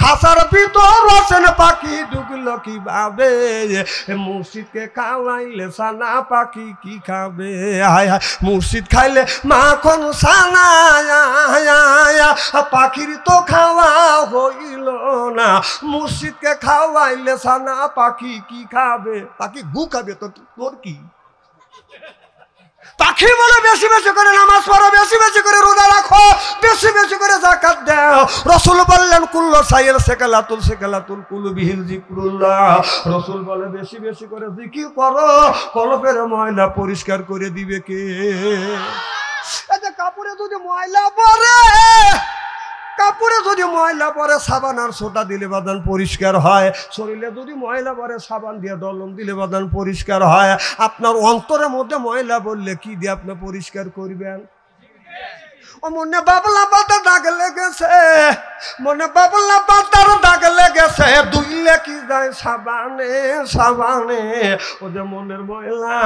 খাসার ভিতর রসেন পাখি ঢুকলো কিভাবে মুর্শিদকে খাওয়াইলে সানা পাখি কি খাবে হায় হায় মুর্শিদ খাইলে মাখন সানা পাখির তো খাওয়া হইল না মুর্শিদকে খাওয়াইলে সানা পাখি কি খাবে পাখি গু খাবে তো তোর কি পাখি বলে বেশি বেশি করে নামাজ পড়ো বেশি বেশি করে রোজা রাখো বেশি বেশি করে যাকাত দাও রাসূল বললেন কুল্লু সাইল সেকালাতুল কুলুবিহিল যিকরুল্লাহ রাসূল বলে বেশি বেশি করে জিকির করো কলবের ময়লা পরিষ্কার করে দিবে কে এই যে কাপড়ে যদি ময়লা পড়ে সাবান আর সোটা দিলে বাদান পরিষ্কার হয় শরীরে যদি ময়লা পড়ে সাবান দিয়ে দলন দিলে বাদান পরিষ্কার হয় আপনার অন্তরের মধ্যে ময়লা বললে কি দিয়ে আপনি পরিষ্কার করবেন ও মনে বাবলা পাতা দাগ লেগেছে মনে বাবলা পাতার দাগ লেগেছে ধুইলে কি যায় সাবানে ও যে মনের ময়লা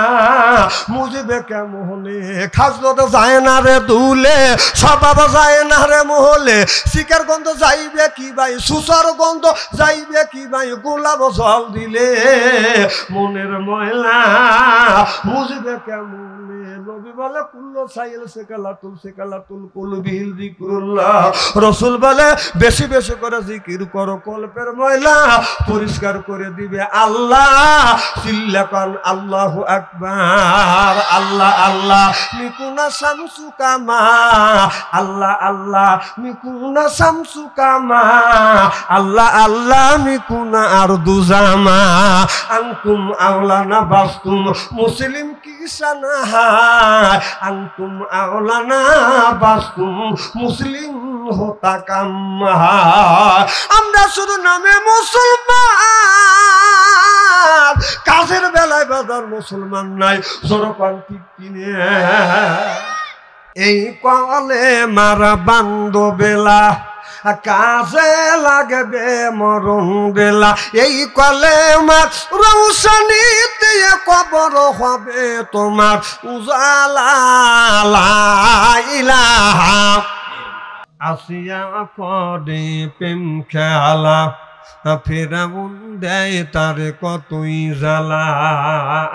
মুজিবে কেমনে খাজলো তো যায় না রে ধুলে স্বভাব যায় না রে মহলে শিকার গন্ধ যাইবে কি ভাই সুসার গন্ধ যাইবে কি ভাই গোলাপ জল দিলে মনের ময়লা মুজিবে কেমনে নবী বলে কুল্লু সাইল সেকালাতুল কুলুবিহিল যিকরুল্লাহ রাসূল বলে বেশি বেশি করে জিকির করো কলবের ময়লা পরিষ্কার করে দিবে আল্লাহ সিল্লাকান আল্লাহু আকবার আল্লাহ আল্লাহ মিকুনা শামসু কামা আল্লাহ আল্লাহ মিকুনা শামসু কামা আল্লাহ আল্লাহ মিকুনা আরদু জামা আনতুম আওলানা বাসতুম মুসলিম কিসানা আনতুম আওলানা বাসতুম মুসলিম হতা কাম্মা আমরা শুধু নামে মুসলমান কাজের বেলায় বাজার মুসলমান নাই জোরপান ঠিক কিনে এই কলে মারা বান্ধ বেলা কাজে লাগবে মরণ বেলা এই কলে মার রৌশনীতে কবর হবে তোমার উজালা লা ইলাহা আসিয়া করে প্রেম খেলা ফেরাউন দেয় তার কতই জ্বালা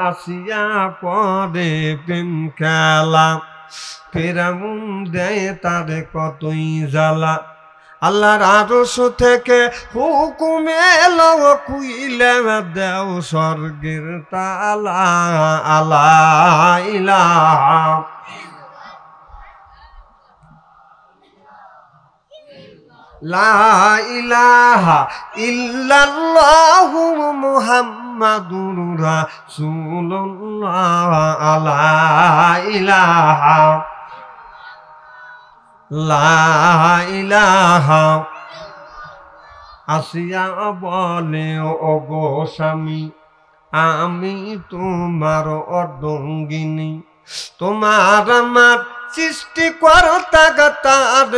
আসিয়া করে প্রেম খেলা ফেরাউন দেয় তার কতই জ্বালা আল্লাহর আরশ থেকে হুকুম এলো খুইলে দেও স্বর্গের তালা আলা ইলাহা লা ইলাহা ইল্লাল্লাহু মুহাম্মাদুর রাসূলুল্লাহ আলা ইলাহা লা ইলাহা আসিয়া বলে ও গো স্বামী আমি তোমার অর্ধাঙ্গিনী তোমার আমার সৃষ্টি কর্তা তার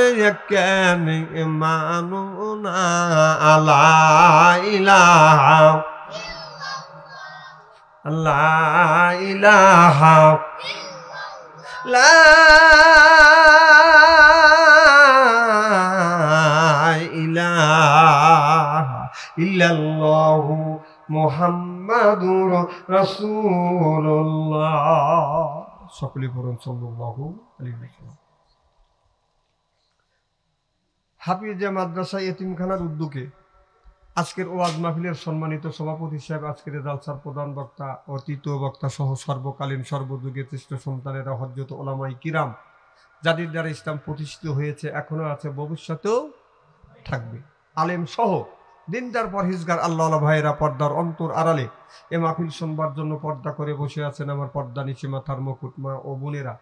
কেন মানো না আলা ইলাহা লা ইলাহা লা ইলাহা ইল্লাল্লাহু মুহাম্মাদুর রাসূলুল্লাহ সকলে পড়ুন সাল্লাল্লাহু আলাইহি ওয়াসাল্লাম। হাফিজে মাদ্রাসা এতিমখানার উদ্যোগে আজকের ওয়াজ মাহফিলের সম্মানিত সভাপতি সাহেব আজকের জালসার প্রধান বক্তা ও তৃতীয় বক্তা সহ সর্বকালীন সর্বযুগে শ্রেষ্ঠ সন্তানেরা হযরত উলামায়ে কিরাম যাদের দ্বারা ইসলাম প্রতিষ্ঠিত হয়েছে এখনো আছে ভবিষ্যতেও থাকবে আলেম সহ দিনদার পরহেজগার আল্লাহওয়ালা ভাইয়েরা পর্দার অন্তর আড়ালে এ মাহফিল শুনবার জন্য পর্দা করে বসে আছেন আমার পর্দা নিচে মাথার মুকুট মা ও বোনেরা,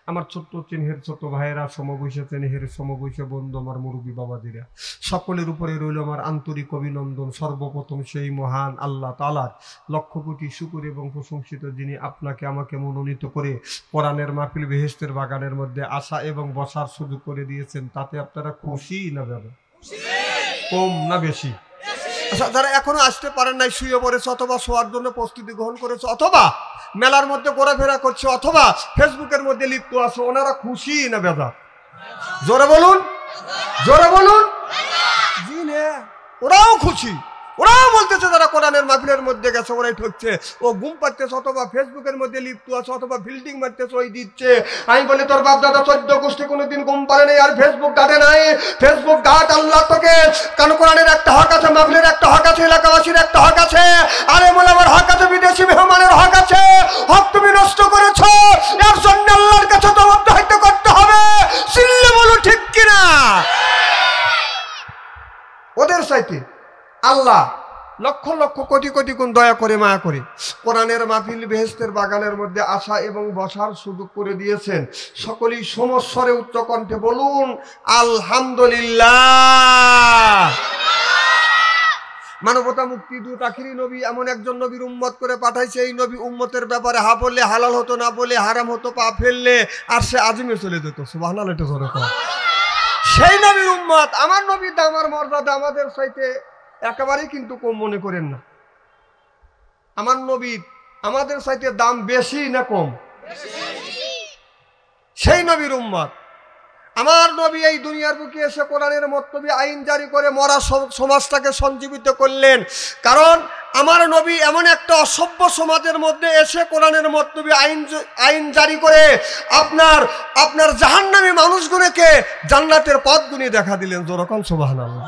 আমার ছোট্ট চিহ্নের ছোট ভাইয়েরা, সমবয়সী চিহ্নের সমবয়সী বন্ধু, আমার মুরব্বী বাবাদিরা, সকলের উপরে রইল আমার আন্তরিক অভিনন্দন। সর্বপ্রথম সেই মহান আল্লাহ তাআলার লক্ষ কোটি শুকর এবং প্রশংসিত যিনি আপনাকে আমাকে মনোনীত করে কোরআনের মাহফিল বেহেশতের বাগানের মধ্যে আসা এবং বসার সুযোগ করে দিয়েছেন। তাতে আপনারা খুশি না বেশি? কম না বেশি? যারা এখনো আসতে পারেন নাই, শুয়ে পড়েছে অথবা শোয়ার জন্য প্রস্তুতি গ্রহণ করেছে অথবা মেলার মধ্যে ঘোরাফেরা করছে অথবা ফেসবুকের মধ্যে লিপ্ত আছে, ওনারা খুশি না বেজার? জোরে বলুন, জোরে বলুন। জি না, ওরাও খুশি, ওরাও বলতেছে যারা কোরআনের মাহফিলের মধ্যে গেছে ওরাই ঠকছে। ও ঘুম পাড়তেছে অথবা ফেসবুকের মধ্যে লিপ্ত আছে অথবা ফিল্ডিং মারতেছে ওই দিচ্ছে। আমি বলি তোর বাপ দাদা 14 গোষ্ঠী কোনোদিন ঘুম পারে নাই আর ফেসবুক ঘাটে নাই। ফেসবুক ঘাট আল্লাহ তোকে, কারণ কোরআনের একটা হক আছে, মাহফিলের একটা হক আছে, এলাকাবাসীর একটা হক আছে, আরে মোলামার হক আছে, বিদেশি মেহমানের হক আছে। হক তুমি নষ্ট করেছো, এর জন্য আল্লাহর কাছে জবাব দাহিত্য করতে হবে। চিল্লে বলো ঠিক কিনা? ওদের চাইতে আল্লাহ লক্ষ লক্ষ কোটি কোটি গুণ দয়া করে মায়া করে কোরআনের মাহফিল বেহেশতের বাগানের মধ্যে আসা এবং বসার সুযোগ করে দিয়েছেন। সকলেই সমস্বরে উচ্চ কণ্ঠে বলুন আলহামদুলিল্লাহ। মানবতা মুক্তি দূত আখিরি নবী এমন একজন নবীর উম্মত করে পাঠাইছে, এই নবী উম্মতের ব্যাপারে হা বললে হালাল হতো, না বলে হারাম হতো, পা ফেললে আর সে আজমে চলে যেত। সুবহানাল্লাহ। এটা জোরে কর। সেই নবীর উম্মত, আমার নবীর দাম আর মর্যাদা আমাদের চাইতে একেবারেই কিন্তু কম মনে করেন না। আমার নবীর আমাদের চাইতে দাম বেশি না কম? সেই নবীর উম্মত আমার নবী এই দুনিয়ার বুকে এসে কোরআনের মতলবী আইন জারি করে মরা সমাজটাকে সঞ্জীবিত করলেন। কারণ আমার নবী এমন একটা অসভ্য সমাজের মধ্যে এসে কোরআনের মতলবী আইন জারি করে আপনার জাহান্নামী মানুষগুলোকে জান্নাতের পথগুলি দেখা দিলেন। যেরকম সুবহানাল্লাহ।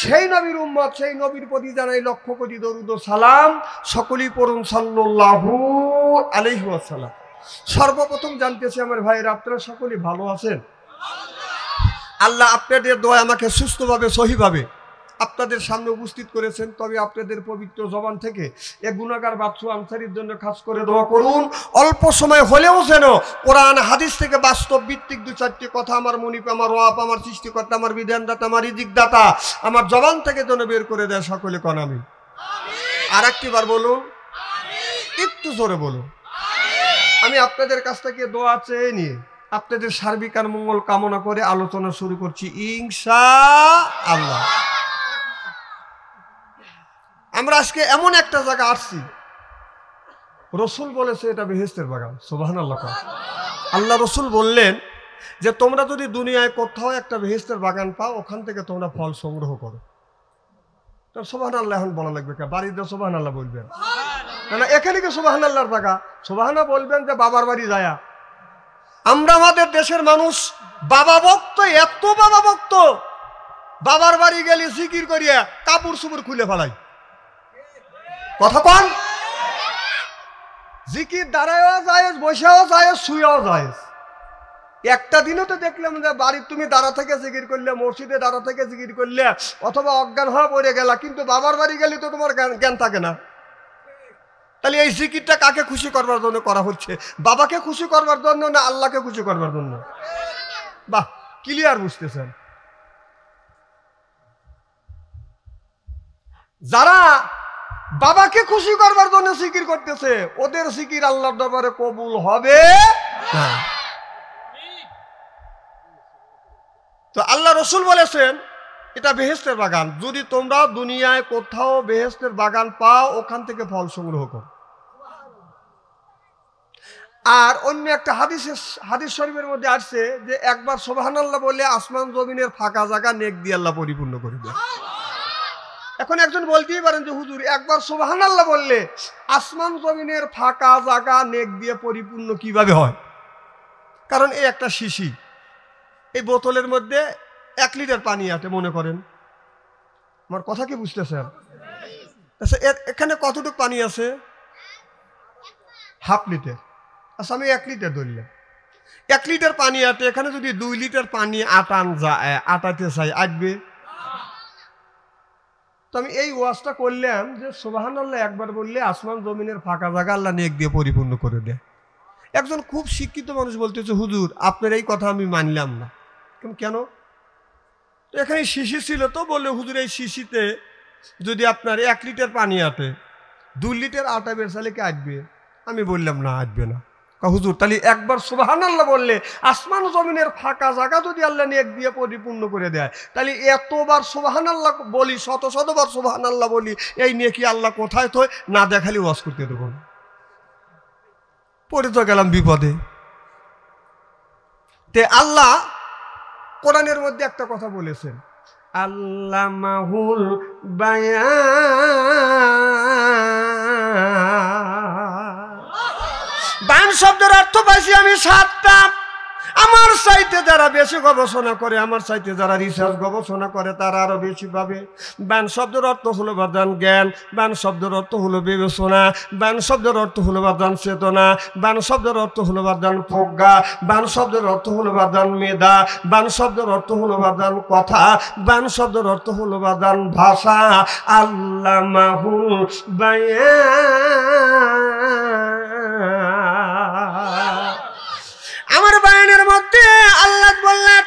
সেই নবীর উম্মত, সেই নবীর প্রতি জানাই লক্ষ কোটি দরুদ ও সালাম। সকলেই পড়ুন সাল্লাল্লাহু আলাইহি ওয়াসাল্লাম। সর্বপ্রথম জানতেছি আমার ভাইয়েরা, আপনারা সকলেই ভালো আছেন? আল্লাহ আপনাদের দোয়া আমাকে সুস্থভাবে সহিভাবে আপনাদের সামনে উপস্থিত করেছেন। তবে আপনাদের পবিত্র জবান থেকে এক গুনাহগার বাদশা আনসারীর জন্য খাস করে দোয়া করুন। অল্প সময় হলেও যেন কোরআন হাদিস থেকে বাস্তব ভিত্তিক 2-4টি কথা আমার মনিপ, আমার ওয়াপ, আমার সৃষ্টিকর্তা, আমার বিধানদাতা, আমার রিজিকদাতা আমার জবান থেকে যেন বের করে দেয়। সকলে কোন আমিন। আর একটিবার বলুন, একটু জোরে বলুন। আমি আপনাদের কাছ থেকে দোয়া চেয়ে নিয়ে আপনাদের সার্বিক আর মঙ্গল কামনা করে আলোচনা শুরু করছি ইনশাআল্লাহ। আমরা আজকে এমন একটা জায়গা আসছি, রসুল বলেছে এটা বেহেশতের বাগান। সুবহানাল্লাহ। আল্লাহ রসুল বললেন যে তোমরা যদি দুনিয়ায় কোথাও একটা বেহেশতের বাগান পাও, ওখান থেকে তোমরা ফল সংগ্রহ করো। তো সুবহানাল্লাহ এখন বলা লাগবে কে? বাড়িতে সুবহানাল্লাহ বলবেন না, এখানে কি সুবহানাল্লাহর জায়গা? সুবহানাল্লাহ বলবেন যে বাবার বাড়ি যায়া। আমরা আমাদের দেশের মানুষ বাবা ভক্ত, এত বাবা ভক্ত, বাবার বাড়ি গেলে জিকির করিয়া কাপড় চুপড় খুলে ফেলাই। কথা কন? জিকির দাঁড়ায়ও যায়, বসেও যায়, শুয়েও যায়। একটা দিনও তো দেখলাম যে বাড়ির তুমি দাঁড়া থেকে জিকির করলে, মসজিদে দাঁড়া থেকে জিকির করলে, অথবা অজ্ঞান হয়ে পড়ে গেলা, কিন্তু বাবার বাড়ি গেলে তো তোমার জ্ঞান থাকে না। তাহলে এই জিকিরটা কাকে খুশি করবার জন্য করা হচ্ছে? বাবাকে খুশি করবার জন্য না আল্লাহকে খুশি করবার জন্য? বাহ, ক্লিয়ার বুঝতেছেন। যারা বাবাকে খুশি করবার জন্য জিকির করতেছে, ওদের জিকির আল্লাহর দরবারে কবুল হবে না। তো আল্লাহ রসুল বলেছেন এটা বেহেশতের বাগান। যদি তোমরা দুনিয়ায় কোথাও বেহেশতের বাগান পাও, ওখান থেকে ফল সংগ্রহ করো। আর অন্য একটা হাদিস শরীফের মধ্যে আসছে যে একবার সুবহানাল্লাহ বললে আসমান জমিনের ফাঁকা জায়গা নেক দিয়ে আল্লাহ পরিপূর্ণ করে দেয়। এখন একজন বলতেই পারেন যে হুজুর একবার সুবহানাল্লাহ বললে আসমান জমিনের ফাঁকা জায়গা নেক দিয়ে পরিপূর্ণ কিভাবে হয়? কারণ এই একটা শিশি, এই বোতলের মধ্যে 1 লিটার পানি আছে মনে করেন। আমার কথা কি বুঝতেছেন? আচ্ছা, এখানে কতটুকু পানি আছে? Half litre. আচ্ছা, আমি 1 লিটার ধরলাম। 1 লিটার পানি আছে, এখানে যদি 2 লিটার পানি আটাতে চাই, আটবে? তো আমি এই ওয়াজটা করলাম যে সুবহানাল্লাহ একবার বললে আসমান জমিনের ফাঁকা জায়গা আল্লাহ নেক দিয়ে পরিপূর্ণ করে দেয়। একজন খুব শিক্ষিত মানুষ বলতেছে হুজুর আপনার এই কথা আমি মানলাম না। কেন? তো এখানে শিশি ছিল, তো বললে হুজুর এই শিশিতে যদি আপনার 1 লিটার পানি আটে, 2 লিটার আটা বেরসালে কি আটবে? আমি বললাম না, আটবে না। হুজুর তাহলে একবার সুবহানাল্লাহ বললে আসমান জমিনের ফাঁকা জায়গা যদি আল্লাহ নেক দিয়ে পরিপূর্ণ করে দেয়, তাহলে এতবার সুবহানাল্লাহ বলি, শতবার সুবহানাল্লাহ বলি, এই নিয়ে কি আল্লাহ কোথায় থয় না দেখালি ওয়াজ করতে দেবো না? পড়ে তো গেলাম বিপদে। তে আল্লাহ কোরআনের মধ্যে একটা কথা বলেছেন, আল্লামাহুল বায়ান। বায়ান শব্দের অর্থ পাইছি আমি 7টা। আমার চাইতে যারা বেশি গবেষণা করে, আমার চাইতে যারা রিসার্চ গবেষণা করে তারা আরো বেশি পাবে। বায়ান শব্দের অর্থ হলো বাদান জ্ঞান, বায়ান শব্দের অর্থ হলো বিবেচনা, বায়ান শব্দের অর্থ হলো বাদান চেতনা, বায়ান শব্দের অর্থ হলো বাদান প্রজ্ঞা, বায়ান শব্দের অর্থ হলো বাদান মেধা, বায়ান শব্দের অর্থ হলো বাদান কথা, বায়ান শব্দের অর্থ হলো বাদান ভাষা। আল্লামাহুল বায়ান। আমার বায়ানের মধ্যে আল্লাহ বললেন,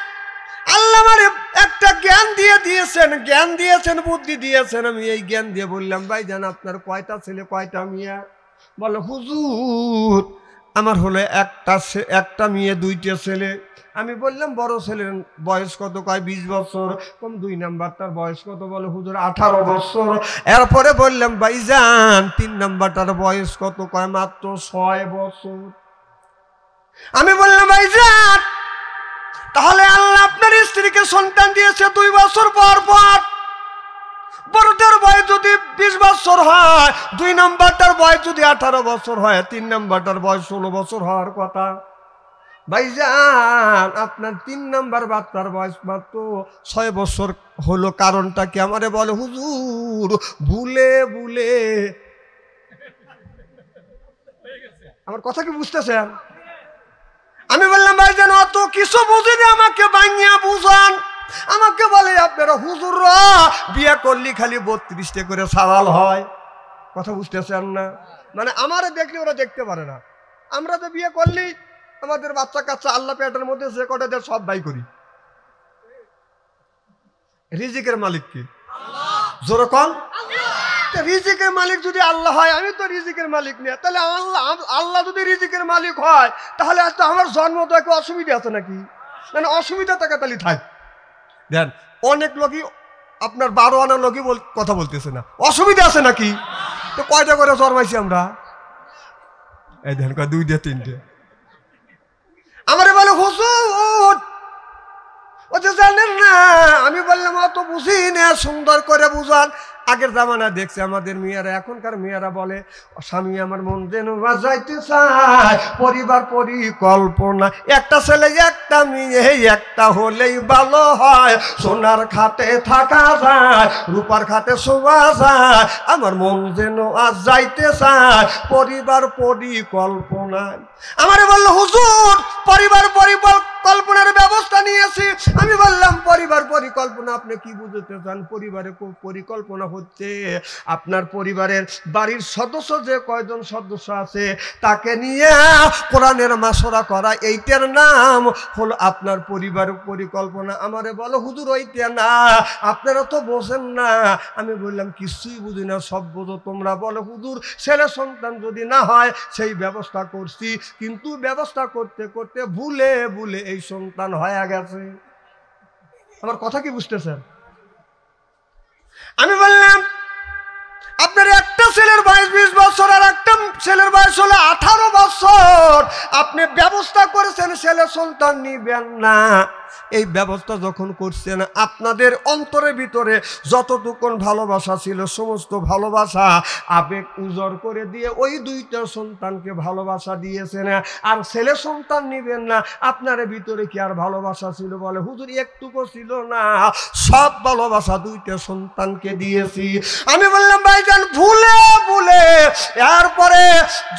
আল্লাহ আমারে একটা জ্ঞান দিয়েছেন, জ্ঞান দিয়েছেন, বুদ্ধি দিয়েছেন। আমি এই জ্ঞান দিয়ে বললাম, ভাইজান আপনার কয়টা ছেলে কয়টা মেয়ে? বলে হুজুর আমার হলো একটা মেয়ে 2টা ছেলে। আমি বললাম বড় ছেলের বয়স কত? কয় 20 বছর। কম 2 নাম্বারটার বয়স কত? বলে হুজুর 18 বছর। এরপরে বললাম ভাইজান 3 নাম্বারটার বয়স কত? কয় মাত্র 6 বছর। আমি বললাম ভাইজান তাহলে আল্লাহ আপনার স্ত্রীকে সন্তান দিয়েছে 2 বছর পর পর। বড়টার বয়স যদি 20 বছর হয়, 2 নাম্বারটার বয়স যদি 18 বছর হয়, 3 নাম্বারটার বয়স 16 বছর হওয়ার কথা। ভাইজান আপনার 3 নাম্বার বাচ্চার বয়স মাত্র 6 বছর হলো, কারণটা কি? আমারে বলে হুজুর ভুলে ভুলে। আমার কথা কি বুঝতেছেন? আমি বললাম ভাইজান অত কিছু বুঝিনি, আমাকে ভাঙিয়া বুঝান। আমাকে বলে আপনারা হুজুররা বিয়ে করলি খালি 32টা করে সওয়াল হয়। কথা বুঝতেছেন না? মানে আমারে দেখলে ওরা দেখতে পারে না। আমরা তো বিয়ে করলি আমাদের বাচ্চা কাচ্চা আল্লাহ পেটের মধ্যে যে কটা দেয় সব বাই করি। রিজিকের মালিক কি? জোরে কোন? রিজিকের মালিক যদি আল্লাহ হয়, আমি তো রিজিকের মালিক নিয়ে, তাহলে আল্লাহ যদি রিজিকের মালিক হয় তাহলে আজ তো আমার জন্ম তো একটা অসুবিধা আছে নাকি? মানে অসুবিধা থাকে তাহলে থাক। দেন অনেক লোকই আপনার 12 আনা লোকই কথা বলতেছে না, অসুবিধা আছে নাকি? তো কয়টা করে জন্মাইছি আমরা? এই দেন কয় 2টা 3টে। আমারে বলে হুজুর ও যে জানেন না। আমি বললাম অত বুঝি না, সুন্দর করে বুঝান। আগের জামানা দেখছে আমাদের মেয়েরা, এখনকার মেয়েরা বলে স্বামী আমার মন যেন বাজাইতে চায়, পরিবার পরিকল্পনা, একটা ছেলে একটা মেয়ে একটা হলেই ভালো হয়, সোনার খাটে থাকা যায় রূপার খাটে শোয়া যায়, আমার মন যেন আজ যাইতে চায় পরিবার পরিকল্পনায়। আমারে বললো হুজুর পরিবার পরিকল্পনার ব্যবস্থা নিয়েছি। আমি বললাম পরিবার পরিকল্পনা আপনি কি বুঝতে চান? পরিবারের পরিকল্পনা হচ্ছে আপনার পরিবারের বাড়ির সদস্য যে কয়জন সদস্য আছে তাকে নিয়ে কোরআনের মাসরা করা, এইটার নাম হলো আপনার পরিবার পরিকল্পনা। আমারে বলো হুজুর ওইটা না, আপনারা তো বোঝেন না। আমি বললাম কিছুই বুঝি না, সব বোঝো তোমরা। বলো হুজুর ছেলে সন্তান যদি না হয় সেই ব্যবস্থা করছি, কিন্তু ব্যবস্থা করতে করতে ভুলে ভুলে এই সন্তান হয়ে গেছে। আমার কথা কি বুঝতেছেন? আমি বললাম আপনার একটা ছেলের বয়স 20 বছর আর একটা ছেলের বয়স হলো 18 বছর। আপনি ব্যবস্থা করেছেন ছেলে সন্তান নিবেন না। এই ব্যবস্থা যখন করছেন আপনাদের অন্তরের ভিতরে যতটুকু ভালোবাসা ছিল সমস্ত ভালোবাসা আবেগ উজাড় করে দিয়ে ওই 2টা সন্তানকে ভালোবাসা দিয়েছেন, আর ছেলে সন্তান নিবেন না। আপনার ভিতরে কি আর ভালোবাসা ছিল? বলে হুজুর একটুকু ছিল না, সব ভালোবাসা 2টা সন্তানকে দিয়েছি। আমি বললাম ভাইজান ভুলে ভুলে এরপরে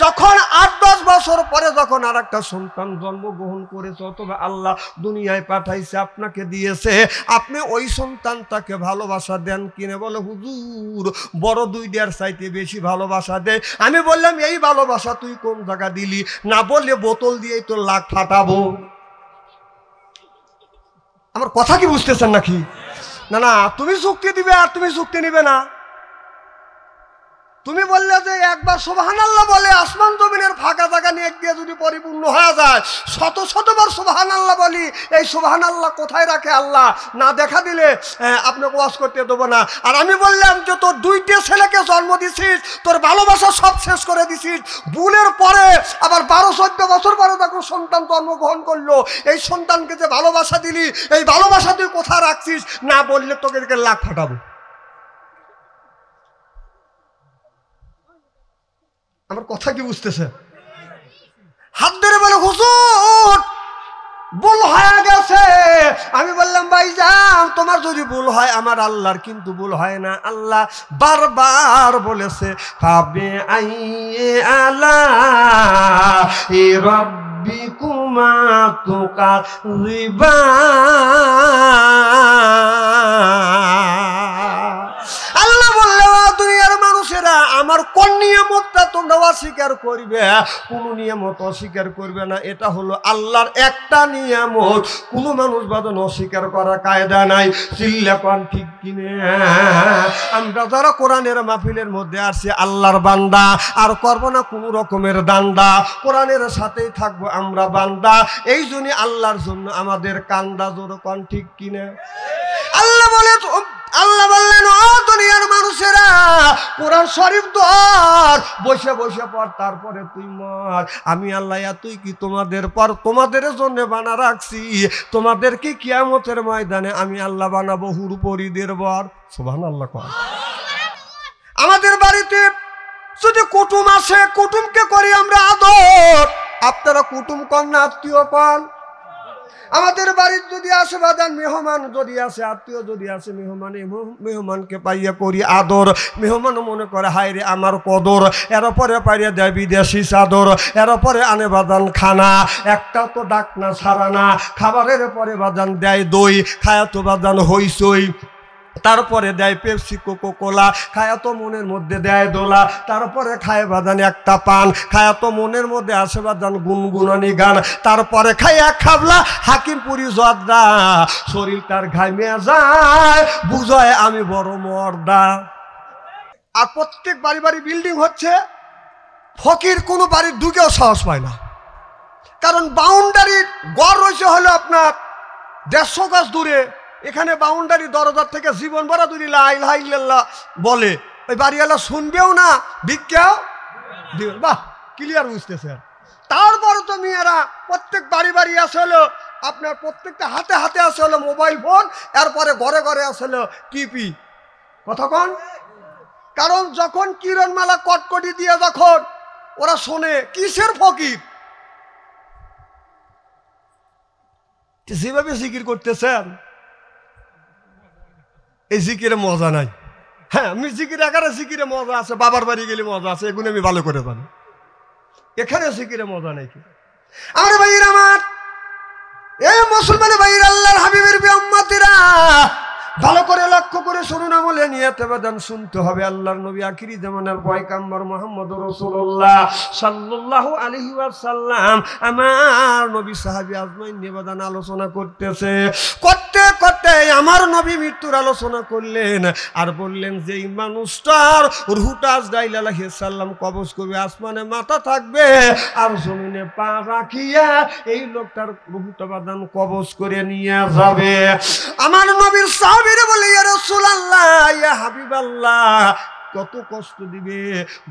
যখন 8-10 বছর পরে যখন আর একটা সন্তান জন্মগ্রহণ করেছে অথবা আল্লাহ দুনিয়ায় পাঠাইছে আপনাকে দিয়েছে, আপনি ওই সন্তানটাকে ভালোবাসা দেন কিনে? বলে হুজুর বড় 2টার চাইতে বেশি ভালোবাসা দেয়। আমি বললাম এই ভালোবাসা তুই কোন জায়গা দিলি? না বললে বোতল দিয়েই তো লাখ ফাটাবো। আমার কথা কি বুঝতেছেন নাকি? না না তুমি যুক্তি দিবে আর তুমি যুক্তি নিবে না। তুমি বললে যে একবার সুবহানাল্লাহ বলে আসমান জমিনের ফাঁকা জায়গা নিয়ে দিয়ে যদি পরিপূর্ণ হয়ে যায়, শত শতবার সুবহানাল্লাহ বলি, এই সুবহানাল্লাহ কোথায় রাখে আল্লাহ? না দেখা দিলে আপনাকে ওয়াজ করতে দেবো না। আর আমি বললাম যে তোর 2টে ছেলেকে জন্ম দিছিস, তোর ভালোবাসা সব শেষ করে দিছিস, ভুলের পরে আবার 12-14 বছর পরে তখন সন্তান জন্মগ্রহণ করলো, এই সন্তানকে যে ভালোবাসা দিলি, এই ভালোবাসা তুই কোথায় রাখছিস? না বললে তোকে লাখ ফাটাবো। আমার কথা কি বুঝতেছে? হাত ধরে বলে হুজুর ভুল হয়ে গেছে। আমি বললাম ভাইজান তোমার যদি ভুল হয় আমার আল্লাহর কিন্তু ভুল হয় না। আল্লাহ বারবার বলেছে ফাবে আইয়ে আলা এ রাব্বিকুমা তুকাযিবা। আল্লাহ বললেন দুনিয়ার মানুষেরা আমার কোন নিয়ামতটা তোমরা অস্বীকার করবে? কোন নিয়ামত অস্বীকার করবে না, এটা হলো আল্লাহর একটা নিয়ামত, কোন মানুষ বাদন অস্বীকার করার কায়দা নাই। চিল্লাপান ঠিক কিনে? আমরা যারা কোরআনের মাহফিলের মধ্যে আসছি আল্লাহর বান্দা, আর করবো না কোনো রকমের দান্দা, কোরআনের সাথেই থাকবো আমরা বান্দা। এই জন্য আল্লাহর জন্য আমাদের কান্দা, জোর কন ঠিক কিনে? আল্লাহ বললেন ও দুনিয়ার মানুষেরা কোরআন শরীফ ধর, বসে বসে পড়, তারপরে তুই মর। আমি আল্লাহ তুই কি তোমাদের পর তোমাদের জন্য বানা রাখছি, তোমাদেরকে কিয়ামতের ময়দানে আমি আল্লাহ বানাবো হুরপরিদের বর। সুবহানাল্লাহ। আমাদের বাড়িতে যদি কুটুম আসে, কুটুমকে করি আমরা আদর। আপনারা কুটুম কন না আত্মীয় কন? আমাদের বাড়ির যদি আসে বাদান মেহমান যদি আসে, আত্মীয় যদি আসে, মেহমানকে পাইয়া করি আদর। মেহমান মনে করে হায় রে আমার কদর, এর পরে পাইয়া দেয় বিদেশি চাদর, এর পরে আনে বাদান খানা, একটা তো ডাক না ছাড়া না, খাবারের পরে বাদান দেয় দই, খায়া তো বাদান হইসই, তারপরে দেয় পেপসি কোকো কোলা, খায়া তো মনের মধ্যে দেয় দোলা, তারপরে খায় বাদান একটা পান, খায়া তো মনের মধ্যে আসে বাদান গুনগুনানি গান, তারপরে খায় এক খাবলা হাকিমপুরি জর্দা, শরীর তার ঘামে যায়, বুঝায় আমি বড় মর্দা। আর প্রত্যেক বাড়ি বাড়ি বিল্ডিং হচ্ছে, ফকির কোনো বাড়ির ঢুকেও সাহস পায় না, কারণ বাউন্ডারির গড় রয়েছে হলো আপনার 150 গজ দূরে। এখানে বাউন্ডারি দরজার থেকে জীবন ভরা দুই লা ইলাহা ইল্লাল্লাহ বলে, ওই বাড়িওয়ালা শুনবেও না, ভিক্ষাও দিবেন। বাহ, ক্লিয়ার বুঝতেছে। তারপরে তো মেয়েরা প্রত্যেক বাড়ি বাড়ি আসে হলো আপনার, প্রত্যেকটা হাতে হাতে আসে হলো মোবাইল ফোন, এরপরে ঘরে ঘরে আসে হলো টিপি। কতক্ষণ? কারণ যখন কিরণমালা কটকটি দিয়ে যখন ওরা শোনে কিসের ফকির, যেভাবে জিকির করতেছেন এই জিকিরে মজা নাই। হ্যাঁ, আমি জিকির আকারে জিকিরে মজা আছে, বাবার বাড়ি গেলে মজা আছে, এগুলো আমি ভালো করে জানি। এখানে জিকিরে মজা নাই কি? আমার ভাইয়ের, আমার এই মুসলমানের ভাইয়ের, আল্লাহর হাবিবের উম্মতিরা ভালো করে লক্ষ্য করে শুনুন, আমলে নিয়তে বাদান শুনতে হবে। আল্লাহর নবী আখিরি জামানার পয়গম্বর মুহাম্মদুর রাসূলুল্লাহ সাল্লাল্লাহু আলাইহি ওয়াসাল্লাম আমার নবী সাহাবী আজমাইন নিয়ে বাদান আলোচনা করতেছে। করতে করতে আমার নবী মৃত্যুর আলোচনা করলেন আর বললেন যে এই মানুষটার রূহটা আজরাইল আলাইহিস সালাম কবজ করবে, আসমানে মাথা থাকবে আর জমিনে পা রাখিয়া এই লোকটার রূহটা বাদান কবজ করে নিয়ে যাবে। আমার নবীর সাহাবীরা বলে ইয়া রাসূলুল্লাহ, ইয়া হাবিবাল্লাহ, কত কষ্ট দিবে?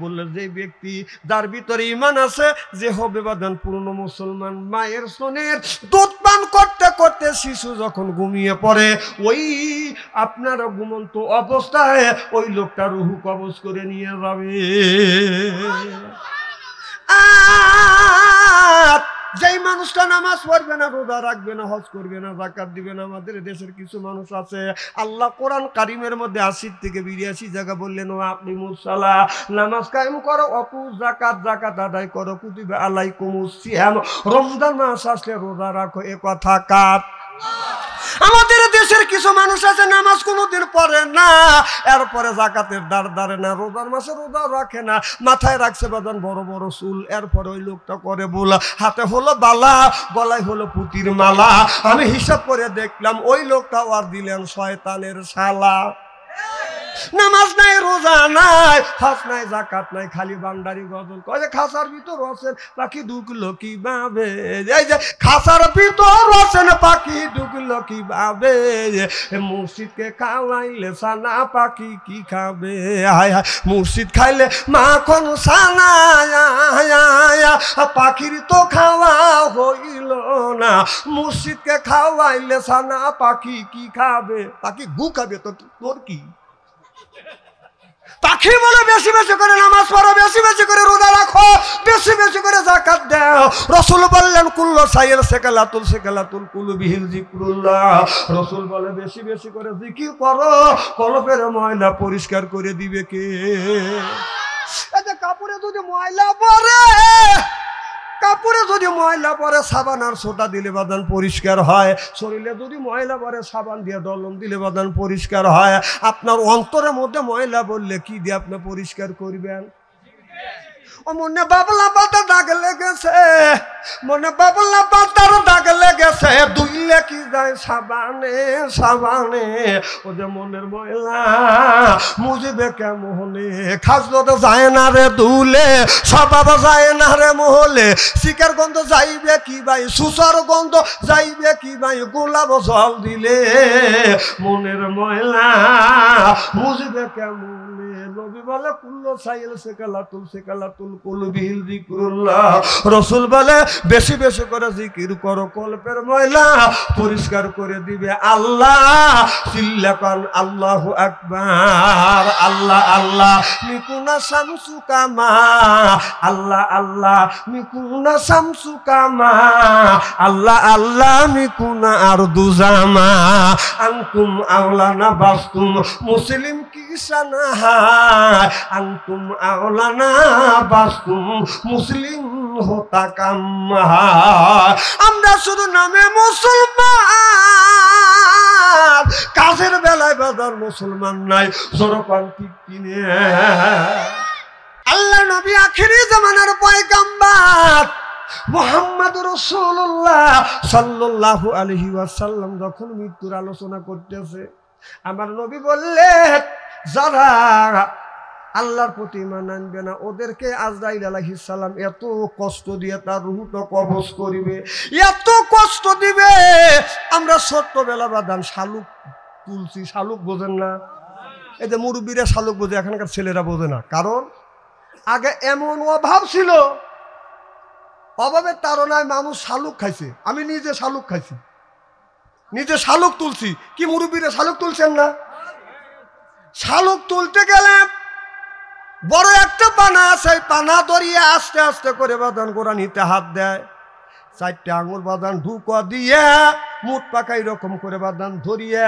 বললেন যে ব্যক্তি যার ভিতরে ঈমান আছে, যে হবে বাদান পূর্ণ মুসলমান, মায়ের স্তনের দুধ পান করতে করতে শিশু যখন ঘুমিয়ে পড়ে, ওই আপনার ঘুমন্ত অবস্থায় ওই লোকটা রূহ কবজ করে নিয়ে যাবে। যেই মানুষটা নামাজ পড়বে না, রোজা রাখবে না, হজ করবে না, যাকাত দিবে না, আমাদের দেশের কিছু মানুষ আছে, আল্লাহ কোরআন কারিমের মধ্যে 80 থেকে 82 জায়গা বললেন ও আকিমুস সালাহ, নামাজ কায়েম করো, অতু যাকাত, যাকাত আদায় করো, কুতিবা আলাইকুমুস সিয়াম, রমজান মাস আসলে রোজা রাখো। এ কথা কার? আমাদের দেশের কিছু মানুষ আছে নামাজ কোনোদিন পড়ে না, এরপরে যাকাতের দ্বার ধারে না, রোজার মাসে রোজা রাখে না, মাথায় রাখছে বাদান বড় বড় চুল, এরপরে ওই লোকটা করে বলা, হাতে হলো বালা, গলায় হলো পুতির মালা। আমি হিসাব করে দেখলাম ওই লোকটা আর দিলেন শয়তানের শালা। নামাজ নাই, রোজা নাই, হজ নাই, যাকাত নাই, খালি বান্দারি গজল কয় যে খাসার ভিতর আছেন পাখি ঢুকলো কিভাবে, এই যে খাসার ভিতর আছেন পাখি ঢুকলো কিভাবে, মুর্শিদকে খাওয়াইলে সানা পাখি কি খাবে, হায় হায় মুর্শিদ খাইলে মাখন সানা, পাখির তো খাওয়া হইল না, মুর্শিদকে খাওয়াইলে সানা পাখি কি খাবে, পাখি গু খাবে তো তোর কি। পাখি বলে বেশি বেশি করে নামাজ পড়ো, বেশি বেশি করে রোজা রাখো, বেশি বেশি করে যাকাত দাও। রাসূল বললেন কুল্লু সাইয়ের সেকালাতুল কুলুবিহিল যিকরুল্লাহ। রাসূল বলে বেশি বেশি করে জিকির করো, কলবের ময়লা পরিষ্কার করে দিবে কে। এই কাপড়ে যদি ময়লা পড়ে, কাপড়ে যদি ময়লা পরে সাবান আর সোটা দিলে বাদান পরিষ্কার হয়, শরীরে যদি ময়লা পরে সাবান দিয়ে দলম দিলে বাদান পরিষ্কার হয়। আপনার অন্তরের মধ্যে ময়লা বললে কি দিয়ে আপনি পরিষ্কার করবেন? ও মনে বাবলা পাতা দাগ লেগেছে, মনে বাবলা পাতার দাগ লেগেছে, ধুইলে কি যায় সাবানে সাবানে, ও যে মনের ময়লা মুজিবে কেমনে, খাসলো তো যায় না রে ধুলে, স্বভাব যায় না রে মহলে, শিকার গন্ধ যাইবে কি ভাই, সুসার গন্ধ যাইবে কি ভাই, গোলাপ জল দিলে মনের ময়লা মুজিবে কেমনে। নবী বলে কুল্লু সাইল সেকালাতুল কুলুবিহিল যিকরুল্লাহ। রাসূল বলে বেশি বেশি করে জিকির করো, কলবের ময়লা পরিষ্কার করে দিবে আল্লাহ। চিল্লাকান আল্লাহু আকবার, আল্লাহ আল্লাহ মিকুনা শামসু কামা, আল্লাহ আল্লাহ মিকুনা শামসু কামা, আল্লাহ আল্লাহ মিকুনা আরদু জামা, আনতুম আওলানা বাসতুম মুসলিম কিসানা, আনতুম আওলানা বাসতুম মুসলিম হোতা কাম্মা। আমরা শুধু নামে মুসলমান, কাজের বেলায় বাজার মুসলমান নাই, জোরপান ঠিক কিনে। আল্লাহ নবী আখিরি জামানার পয়গম্বর মুহাম্মদুর রাসূলুল্লাহ সাল্লাল্লাহু আলাইহি ওয়াসাল্লাম যখন মৃত্যুর আলোচনা করতেছে, আমার নবী বললেন যারা আল্লাহর প্রতি ঈমান আনবে না ওদেরকে আজরাইল আলাইহিস সালাম এত কষ্ট দিয়ে তার রূহটা কবজ করিবে, এত কষ্ট দিবে। আমরা ছোট্টবেলা বাদান শালুক তুলছি, শালুক বোঝেন না? এই যে মুরব্বীরা শালুক বোঝে, এখানকার ছেলেরা বোঝে না। কারণ আগে এমন অভাব ছিল, অভাবের তাড়নায় মানুষ শালুক খাইছে। আমি নিজে শালুক খাইছি, নিজে শালুক তুলছি। কি মুরব্বীরা শালুক তুলছেন না? শালুক তুলতে গেলে বড় একটা পানা আছে, পানা ধরিয়ে আস্তে আস্তে করে বাদান গোড়া নিতে হাত দেয়, 4টে আঙুল বাদান ঢুকা দিয়ে মুঠ পাকা এরকম করে বাদান ধরিয়ে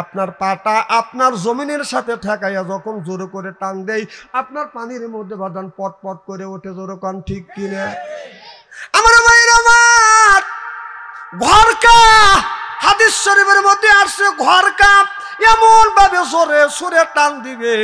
আপনার পাটা আপনার জমিনের সাথে ঠেকাইয়া যখন জোরে করে টান দেয়, আপনার পানির মধ্যে বাদান পট পট করে ওঠে। জোরে কান ঠিক কিনে? আমার ভাইরা আমার ঘর কা হাদিস শরীফের মধ্যে আসছে, ঘর কা এমন ভাবে জোরে সুরে টান দিবে,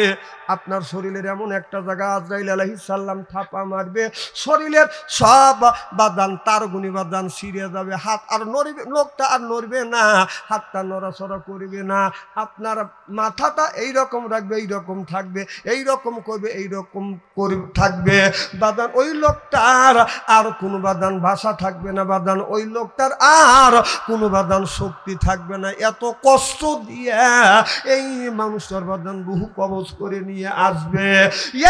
আপনার শরীরের এমন একটা জায়গা আজরাইল আলাইহিস সালাম থাপা মারবে, শরীরের সব বাদান তার গুনি বাদান ছিঁড়ে যাবে, হাত আর নড়বে, লোকটা আর নড়বে না, হাতটা নড়াচড়া করবে না, আপনার মাথাটা এইরকম রাখবে, এইরকম থাকবে, এইরকম করবে, এইরকম করে থাকবে বাদান। ওই লোকটার আর কোনো বাদান ভাষা থাকবে না বাদান, ওই লোকটার আর কোনো বাদান শক্তি থাকবে না। এত কষ্ট দিয়ে এই মানুষটার বাদান রূহ কবজ করে নিয়ে আসবে।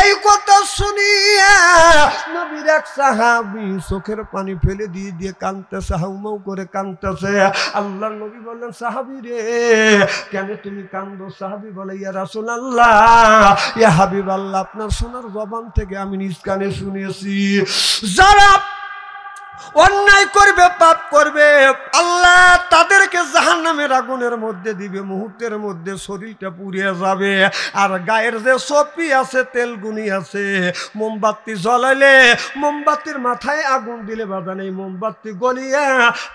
এই কথা শুনিয়ে নবীর এক সাহাবী চোখের পানি ফেলে দিয়ে দিয়ে কাঁদতেছে, হাউমাউ করে কাঁদতেছে। আল্লাহর নবী বললেন, সাহাবী রে কেন তুমি কাঁদো? সাহাবী বলে, ইয়া রাসূলুল্লাহ, ইয়া হাবিবাল্লাহ, আপনার সোনার জবান থেকে আমি নিজ কানে শুনেছি যারা অন্যায় করবে, পাপ করবে, আল্লাহ তাদেরকে জাহান্নামের আগুনের মধ্যে দিবে, মুহূর্তের মধ্যে শরীরটা পুড়িয়ে যাবে। আর গায়ের যে সপি আছে, তেলগুনি আছে, মোমবাতি জ্বলাইলে মোমবাতির মাথায় আগুন দিলে বাদান এই মোমবাতি গলিয়ে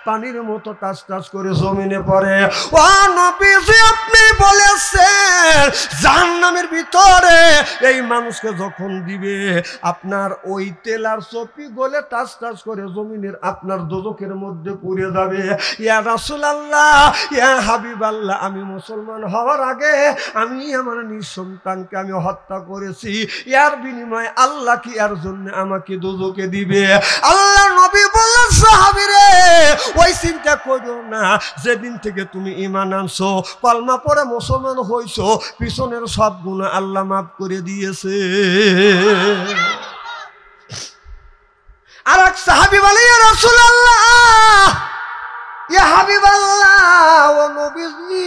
পানির মতো টাচ টাচ করে জমিনে পড়ে। ও নবীজি, আপনি বলেছেন জাহান্নাম জাহান্নামের ভিতরে এই মানুষকে যখন দিবে আপনার ওই তেল আর চপি গলে টাচ টাচ করে জমিনের আপনার দোজখের মধ্যে পুড়ে যাবে। ইয়া রাসূলুল্লাহ, ইয়া হাবিবাল্লাহ, আমি মুসলমান হওয়ার আগে আমি আমার নিঃসন্তানকে আমি হত্যা করেছি, এর বিনিময়ে আল্লাহ কি এর জন্য আমাকে দোজখে দিবে? আল্লাহ নবী বললেন, সাহাবীরে ওই চিন্তা করো না, যেদিন থেকে তুমি ঈমান আনছো, কলমা পড়ে মুসলমান হইছো, পিছনের সব গুনাহ আল্লাহ মাফ করে দিয়েছে। আর এক সাহাবী বলে, ইয়া রাসূলুল্লাহ, ইয়া হাবিবাল্লাহ, ও নবীজি,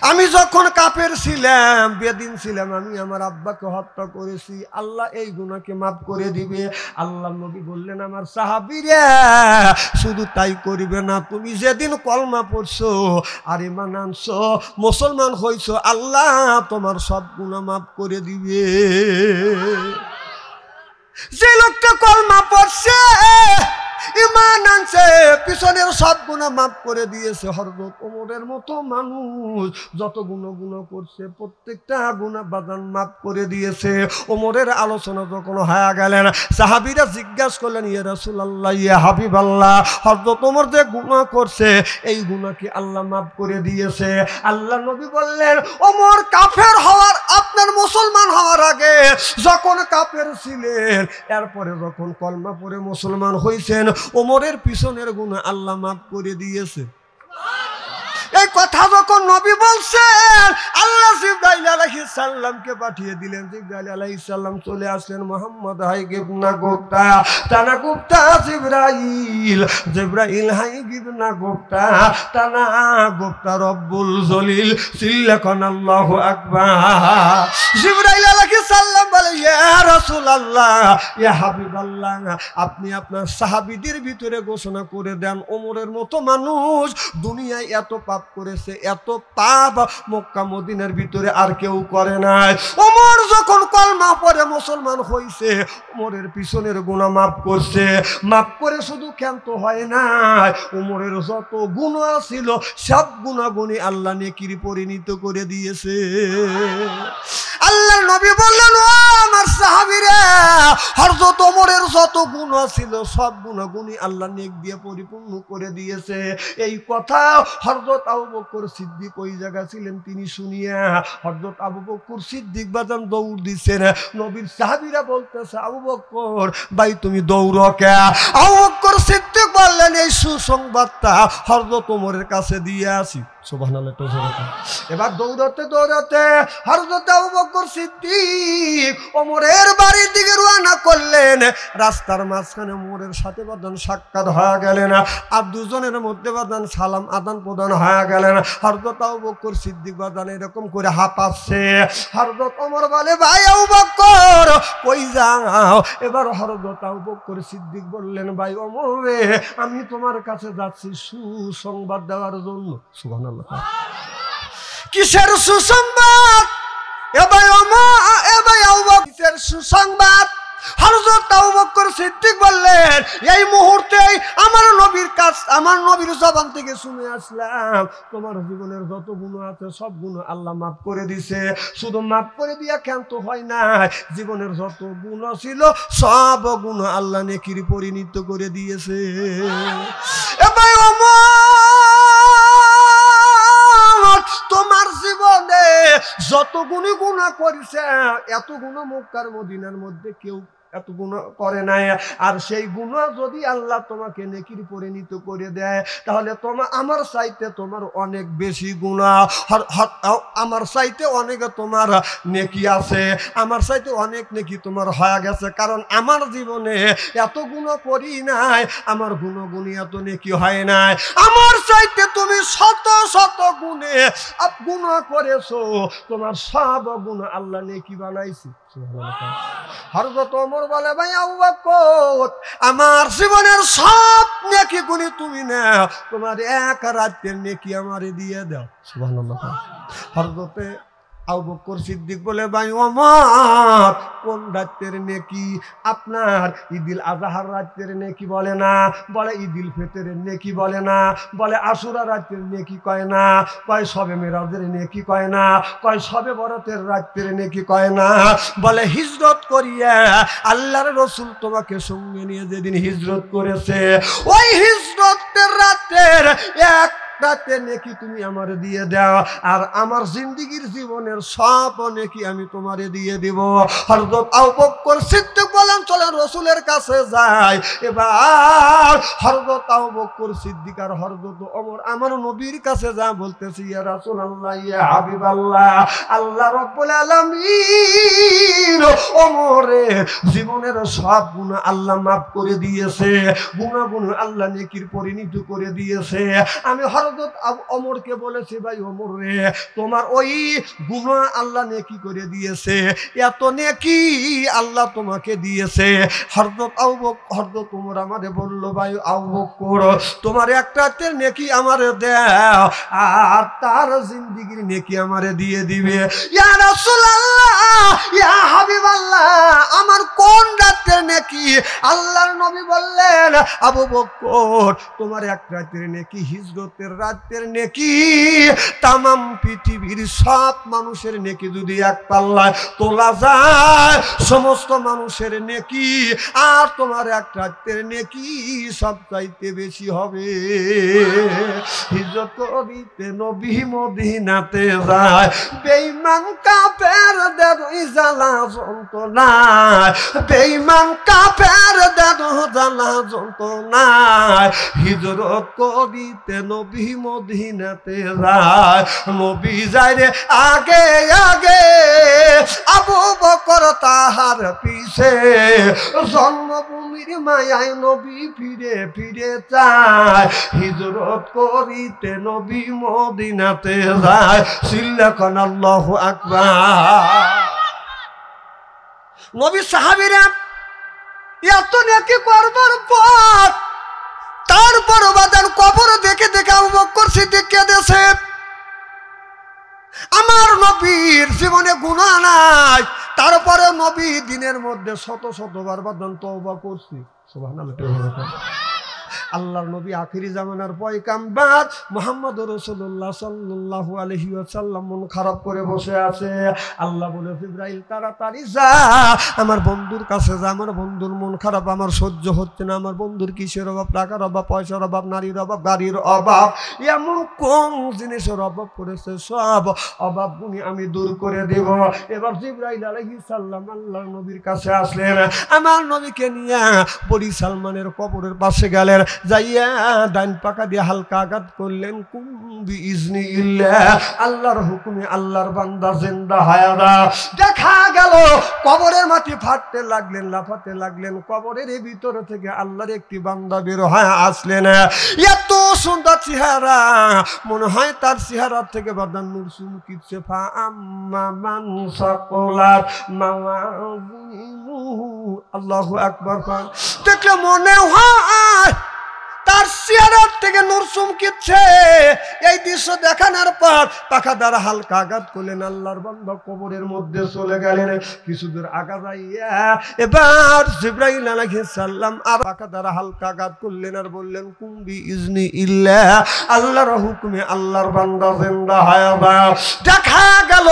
আমি যখন কাফের ছিলাম, বেদিন ছিলাম, আমি আমার আব্বাকে হত্যা করেছি, আল্লাহ এই গুনাহকে মাফ করে দিবে। আল্লাহ নবী বললেন, আমার সাহাবীরা শুধু তাই করিবে না, তুমি যেদিন কলমা পড়ছো আর ঈমান আনছো, মুসলমান হইছো, আল্লাহ তোমার সব গুনাহ মাফ করে দিবে। যে লোকটা কলমা পড়ছে, ঈমান আনছে, পিছনের সব গুনাহ মাফ করে দিয়েছে। হযরত ওমরের মতো মানুষ যত গুনাহ করছে প্রত্যেকটা গুনাহ বাদান মাফ করে দিয়েছে। ওমরের আলোচনা যখন হয়ে গেলেন, সাহাবীরা জিজ্ঞাসা করলেন, ইয়া রাসূলুল্লাহ, ইয়া হাবিবাল্লাহ, হযরত ওমর যে গুনাহ করছে এই গুনাহ কি আল্লাহ মাফ করে দিয়েছে? আল্লাহ নবী বললেন, ওমর কাফের হওয়ার, আপনার মুসলমান হওয়ার আগে যখন কাফের ছিলেন, এরপরে যখন কলমা পড়ে মুসলমান হইছেন, ওমরের পিছনের গুনাহ আল্লাহ মাফ করে দিয়েছে। এই কথা যখন নবী বলছেন, আল্লাহ জিবরাইল আলাইহিস সালামকে পাঠিয়ে দিলেন। জিবরাইল আলাইহিস সালাম চলে আসলেন, মুহাম্মদ হাই গিবনা গোপ্তা টানা গোপ্তা জিবরাইল, জিবরাইল হাই গিবনা গোপ্তা টানা গোপ্তা রব্বুল জলিল সিল্লাকান আল্লাহু আকবার। জিবরাইল আলাইহিস সালাম বলে, ইয়া রাসূলুল্লাহ, ইয়া হাবিবাল্লাহ, আপনি আপনার সাহাবীদের ভিতরে ঘোষণা করে দেন, ওমরের মতো মানুষ দুনিয়ায় এত পাপ করেছে, এত পাপ মক্কা মদিনার ভিতরে আর কেউ করে নাই। ওমর যখন কলমা পড়ে মুসলমান হইছে, ওমরের পিছনের গুনাহ মাফ করছে। মাফ করে শুধু ক্ষান্ত হয় নাই, ওমরের যত গুনাহ ছিল সব গুনাহগুনি আল্লাহ নেকির পরিণত করে দিয়েছে। আল্লাহর নবী বললেন, ও আমার সাহাবীরা, হযরত ওমরের যত গুনাহ ছিল সব গুনাহগুনি আল্লাহ নেক দিয়ে পরিপূর্ণ করে দিয়েছে। এই কথা হযরত আবু বকর সিদ্দিক ওই জায়গা ছিলেন, তিনি শুনিয়া হযরত আবু বকর সিদ্দিক বাজান দৌড় দিচ্ছেন। নবীর সাহাবীরা বলতেছে, আবু বকর ভাই তুমি দৌড় কে? আবু বকর সিদ্দিক বললেন, এই সুসংবাদটা হযরত ওমরের কাছে দিয়ে আসি। সুবহানাল্লাহ। এবার দৌড়াতে দৌড়াতে হযরত আবু বকর সিদ্দিক ওমরের বাড়ির দিকে রওনা করলেন। রাস্তার মাঝখানে ওমরের সাথে বাদান সাক্ষাৎ হয়ে গেলেন, আর দুজনের মধ্যে বাদান সালাম আদান প্রদান হয়ে গেলেন। হযরত আবু বকর সিদ্দিক বাদান এরকম করে হাঁপাচ্ছে। হযরত ওমর বলে, ভাই আবু বকর কই যাও? এবার হযরত আবু বকর সিদ্দিক বললেন, ভাই ওমর রে, আমি তোমার কাছে যাচ্ছি সুসংবাদ দেওয়ার জন্য। সুবহানাল্লাহ। কিসের সুসংবাদ? এ ভাই ওমর, এ ভাই আবু বকর, কিসের সুসংবাদ? হযরত আবু বকর সিদ্দিক বললেন, এই মুহূর্তে আমার নবীর কাছ, আমার নবীর জবান থেকে শুনে আসলাম, তোমার জীবনের যত গুনাহ আছে সব গুনাহ আল্লাহ মাফ করে দিয়েছে। শুধু মাফ করে দিয়া ক্ষান্ত হয় না, জীবনের যত গুনাহ ছিল সব গুনাহ আল্লাহ নেকির পরিণত করে দিয়েছে। এ ভাই ওমর, তোমার জীবনে যত গুনাহ করেছে, এত গুনাহ মক্কার মদিনার মধ্যে কেউ এত গুনাহ করে নাই। আর সেই গুনাহ যদি আল্লাহ তোমাকে নেকির পরিণত করে দেয়, তাহলে তোমার, আমার চাইতে তোমার অনেক বেশি গুনাহ, আমার চাইতে অনেক তোমার নেকি আছে, আমার চাইতে অনেক নেকি তোমার হয়ে গেছে। কারণ আমার জীবনে এত গুনাহ করি নাই, আমার গুণগুণী এত নেকি হয় নাই। আমার চাইতে তুমি শত শত গুণে গুনাহ করেছো, তোমার সব গুনাহ আল্লাহ নেকি বানাইছে। হযরত ওমর বলে, ভাই আবু বকর, আমার জীবনের সব নেকি গুনি তুমি নাও, তোমার এক রাতের নেকি আমারে দিয়ে দাও। সুবহানাল্লাহ। হযরতে আবু বকর সিদ্দিক বলে ভাই ওমর কোন রাতের নেকি? আপনার ঈদুল আজহার রাতের নেকি বলে না, বলে ঈদুল ফিতরের নেকি বলে না, বলে আশুরা রাতের নেকি কয় না, কয় শবে মেরাজের নেকি কয় না, কয় শবে বরাতের রাতের নেকি কয় না, বলে হিজরত করিয়া আল্লাহর রাসূল তোমাকে সঙ্গে নিয়ে যেদিন হিজরত করেছে ওই হিজরতের রাতের এক রাতে নেকি তুমি আমারে দিয়ে দাও, আর আমার জিন্দেগীর জীবনের সব নেকি আমি তোমারে দিয়ে দিব। হযরত আবু বকর সিদ্দিক বলেন চলেন রাসূলের কাছে যাই। এবার হযরত আবু বকর সিদ্দিক আর হযরত ওমর আমার নবীর কাছে যা বলতেছি, ইয়া রাসূলুল্লাহ, ইয়া হাবিবাল্লাহ, আল্লাহ রাব্বুল আলামিন ওমরের জীবনের সব গুনাহ আল্লাহ মাফ করে দিয়েছে, গুনাহগুলো আল্লাহ নেকির পরিণত করে দিয়েছে। আমি হযরত ওমরকে বলেছি ভাই ওমর রে তোমার ওই গুনাহ আল্লাহ নেকি করে দিয়েছে, এত নেকি আল্লাহ তোমাকে দিয়েছে। হযরত ওমর আমারে বলল ভাই আবু বকর তোমার এক রাতের নেকি আমারে দাও আর তার জিন্দেগীর নেকি আমারে দিয়ে দিবে। ইয়া রাসূলুল্লাহ, ইয়া হাবিবাল্লাহ, আমার কোন রাতের নেকি? আল্লাহর নবী বললেন আবু বকর তোমার এক রাতের নেকি হিজরতের রাতের নেকি তামাম পৃথিবীর সব মানুষের নেকি যদি এক পাল্লায় তোলা যায় সমস্ত মানুষের নেকি আর তোমার এক রাতের নেকি সব চাইতে বেশি হবে। হিজরত করিতে নবী মদিনাতে যায়, বেঈমান কাফেরদের জ্বালা যন্ত্রণা, বেঈমান কাফেরদের জ্বালা যন্ত্রণা, হিজরত করিতে নবী মদিনাতে যায়। নবী যায় রে আগে আগে, আবু বকর তাহার পিছে, জন্মভূমির মায়ায় নবী ফিরে ফিরে যায়। হিজরত করিতে নবী মদিনাতে যায়। সিল্লাকান আল্লাহু আকবার। নবী সাহাবীরা এত নেকি করবার পর তারপর বাদান কবর দেখে দেখে আবু বকর সিদ্দিক কেঁদেছে। আমার নবীর জীবনে গুনাহ নাই, তারপরে নবী দিনের মধ্যে শত শতবার বাদান তওবা করছি। সুবহানাল্লাহ। আল্লাহর নবী আখিরি জামানার পয়গাম্বর মুহাম্মদ রাসূলুল্লাহ সাল্লাল্লাহু আলাইহি ওয়াসাল্লাম মন খারাপ করে বসে আছে। আল্লাহ বলে জিবরাইল তাড়াতাড়ি যা আমার বন্ধুর কাছে যা, আমার বন্ধুর মন খারাপ, আমার সহ্য হচ্ছে না, আমার বন্ধুর কিসের অভাব, টাকার অভাব, পয়সার অভাব, নারীর অভাব, গাড়ির অভাব, এমন কোন জিনিসের অভাব পড়েছে সব অভাবগুলি আমি দূর করে দেব। এবার জিবরাইল আলাইহিস সালাম আল্লাহর নবীর কাছে আসলেন, আমার নবীকে নিয়ে বড়ি সালমানের কবরের পাশে গেলেন, যাইয়া ডান পাকা দিয়ে হালকা আঘাত করলেন। কুম্বি ইজনি ইল্লাহ, আল্লাহর হুকুমে আল্লাহর বান্দা জিন্দা হায়ারা। দেখা গেল কবরের মাটি ফাটতে লাগলেন, লাফাতে লাগলেন, কবরের ভিতর থেকে আল্লাহর একটি বান্দা বের হয়ে আসলেন। এত সুন্দর চেহারা, মনে হয় তার চেহারা থেকে বাদান নূর চুমকিছে। ফা আম্মা মান সাকালাত মাওয়াজিনুহু, আল্লাহু আকবার। দেখলে মনে হয় তার চেহারার থেকে নূর চমকিচ্ছে। এই দৃশ্য দেখানোর পর পাখা দ্বারা হালকা আঘাত করলেন, আল্লাহর বান্দা কবরের মধ্যে চলে গেলেন। কিছু দূর আগা যাইয়া এবার জিবরাইল আলাইহিস সালাম আর পাখা দ্বারা হালকা আঘাত করলেন আর বললেন কুম্বি ইজনি ইল্লাহ, আল্লাহর হুকুমে আল্লাহর বান্দা জিন্দা হায়াবা। দেখা গেল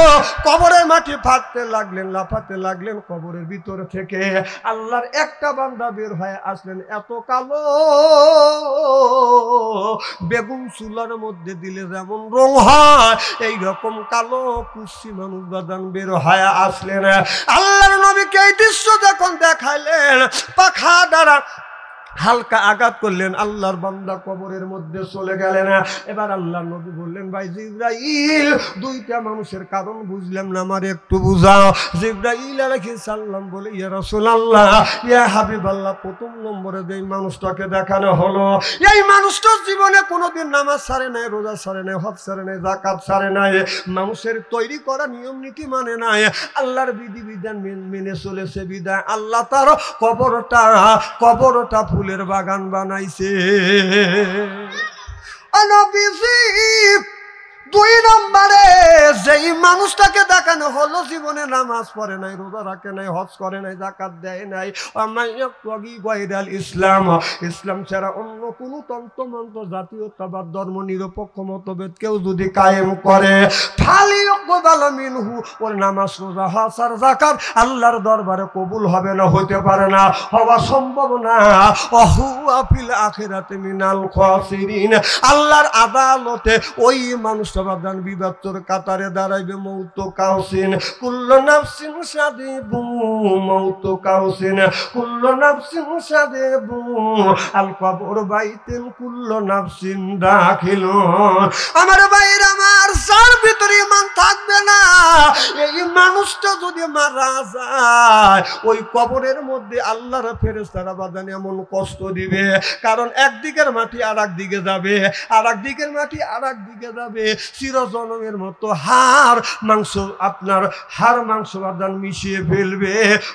কবরের মাটি ফাটতে লাগলেন, লাফাতে লাগলেন, কবরের ভিতর থেকে আল্লাহর একটা বান্দা বের হয়ে আসলেন। এত কালো বেগুন চুলার মধ্যে দিলে যেমন রং হয় এই রকম কালো কুচ্ছি মানুষ বাদান বের হয়ে আসলেন। আল্লাহর নবীকে এই দৃশ্য যখন দেখাইলেন, পাখা দ্বারা হালকা আঘাত করলেন, আল্লাহর বান্দা কবরের মধ্যে চলে গেলেন। এবার আল্লাহর নবী বললেন, ভাই জিবরাইল, দুইটা মানুষের কারণ বুঝলাম না, আমার একটু বুঝাও। জিবরাইল আলাইহিস সালাম বলে, ইয়া রাসূলুল্লাহ, ইয়া হাবিবাল্লাহ, প্রথম নম্বরে যেই মানুষটাকে দেখানো হলো, এই মানুষটার জীবনে কোনোদিন নামাজ ছাড়ে নাই, রোজা ছাড়ে নাই, হজ ছাড়ে নাই, যাকাত ছাড়ে নাই, মানুষের তৈরি করা নিয়ম নীতি মানে নাই, আল্লাহর বিধিবিধান মেনে চলেছে বিধায় আল্লাহ তার কবরটা ফুলের বাগান বানাইছে। নবীজি দুই নম্বরে যেই মানুষটাকে দেখানো হলো জীবনে নামাজ পড়ে নাই, রোজা রাখে নাই, হজ করে নাই, যাকাত দেয় নাই, ইসলাম, ইসলাম ছাড়া অন্য কোন তন্ত্রমন্ত্র, জাতীয়তাবাদ, ধর্ম নিরপেক্ষ মতভেদ কেউ যদি কায়েম করে, ওর নামাজ, রোজা, হজ আর যাকাত আল্লাহর দরবারে কবুল হবে না, হইতে পারে না, হওয়া সম্ভব না। অহুয়া ফিল আখিরাতি মিনাল খাসিরিন, আল্লাহর আদালতে ওই মানুষ বাদান বিবাদর কাতারে দাঁড়াইবে। মৌত কাউসিন কুল্লু নাফসিন সাদিবু, মৌত কাউসিন কুল্লু নাফসিন সাদিবু, আল কবর বাইতিন কুল্লু নাফসিন দাখিলুন। আমার ভাইরা, আমার যার ভিতরে ঈমান থাকবে না, এই মানুষটা যদি মারা যায়, ওই কবরের মধ্যে আল্লাহর ফেরেশতারা বাদান এমন কষ্ট দিবে, কারণ একদিকের মাটি আর একদিকে যাবে, আর একদিকের মাটি আর একদিকে যাবে, চিরজনমের মতো হাড় মাংস, আপনার হাড় মাংস বাদান মিশিয়ে ফেলবে।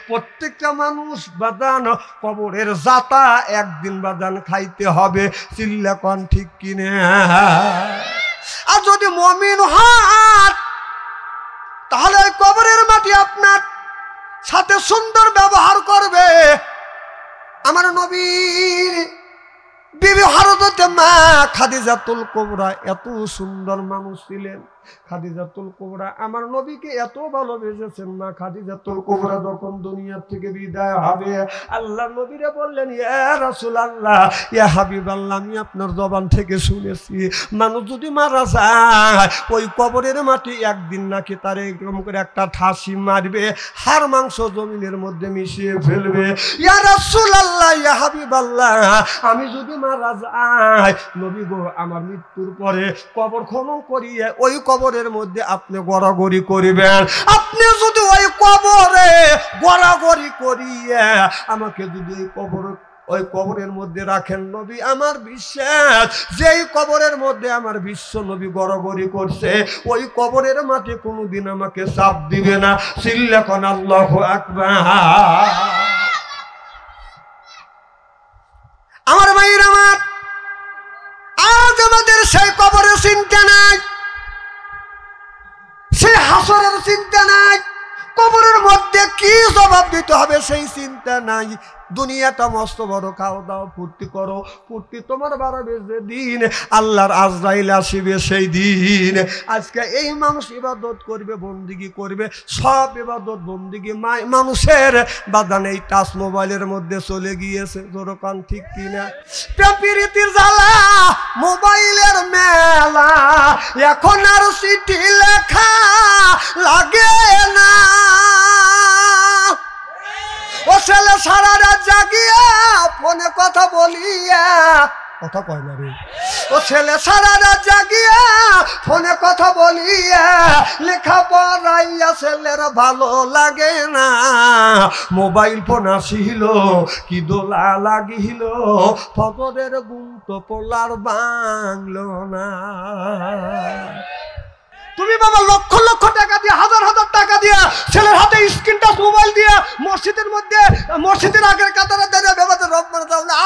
প্রত্যেকটা মানুষ বাদান কবরের জাতা একদিন বাদান খাইতে হবে। চিল্লা কোন ঠিক কিনে? আর যদি মুমিন হন, তাহলে কবরের মাটি আপনার সাথে সুন্দর ব্যবহার করবে। আমার নবীর বিবি হযরতে মা খাদিজাতুল কুবরা এত সুন্দর মানুষ ছিলেন। খাদিজাতুল কুবরা আমার নবীকে এত ভালোবেসেছেন। মা খাদিজাতুল কুবরা যখন দুনিয়া থেকে বিদায় হবে, আল্লাহ নবীরে বললেন, ইয়া রাসূলুল্লাহ, ইয়া হাবিবাল্লাহ, আমি আপনার জবান থেকে শুনেছি মানুষ যদি মারা যায়, ওই কবরের মাটি একদিন নাকি তার এরকম করে একটা ঠাসি মারবে, হাড় মাংস জমিনের মধ্যে মিশিয়ে ফেলবে। ইয়া রাসূলুল্লাহ, ইয়া হাবিবাল্লাহ, আমি যদি মারা যাই, নবী গো, আমার মৃত্যুর পরে কবর খনন করিয়ে ওই কবরের মধ্যে আপনি গড়াগড়ি করিবেন। আপনি যদি ওই কবরে গড়াগড়ি করিয়ে আমাকে যদি ওই কবরের মধ্যে রাখেন, নবী আমার বিশ্বাস, যেই কবরের মধ্যে আমার বিশ্ব নবী গড়াগড়ি করছে, ওই কবরের মাঠে কোনোদিন আমাকে চাপ দিবে না। চিল্লাখন আল্লাহু আকবার। আমার ভাইয়ের, আমার আজ আমাদের সেই কবরের চিন্তা নাই, সেই হাসরের চিন্তা নাই, কবরের মধ্যে কি জবাব দিতে হবে সেই চিন্তা নাই। দুনিয়াটা মস্ত বড়, খাও দাও, ফুর্তি করো, ফুর্তি তোমার বাড়াবে যেদিন আল্লাহর আজরাইল আসিবে সেই দিন। আজকে এই মানুষ ইবাদত করবে, বন্দিগি করবে, সব ইবাদত বন্দিগি মানুষের বাদান এই টাচ মোবাইলের মধ্যে চলে গিয়েছে। যেরকম ঠিক কিনা? প্রীতির জ্বালা, মোবাইলের মেলা, এখন আর চিঠি লেখা লাগে না। ও ছেলে সারা রাত জাগিয়া ফোনে কথা বলিয়া, কথা কয় না রে, ও ছেলে সারা রাত জাগিয়া ফোনে কথা বলিয়া, লেখা পড়াইয়া ছেলের ভালো লাগে না। মোবাইল ফোন আসিল কি দোলা লাগিল, ফজরের ঘুম তো পোলার বাংলো না। তুমি বাবা লক্ষ লক্ষ টাকা দিয়ে, হাজার হাজার টাকা দিয়া ছেলের হাতে স্ক্রিন টাচ মোবাইল দিয়া মসজিদের মধ্যে, মসজিদের আগের কাতারে দাঁড়িয়ে বেবাতে রব মানে দাও না,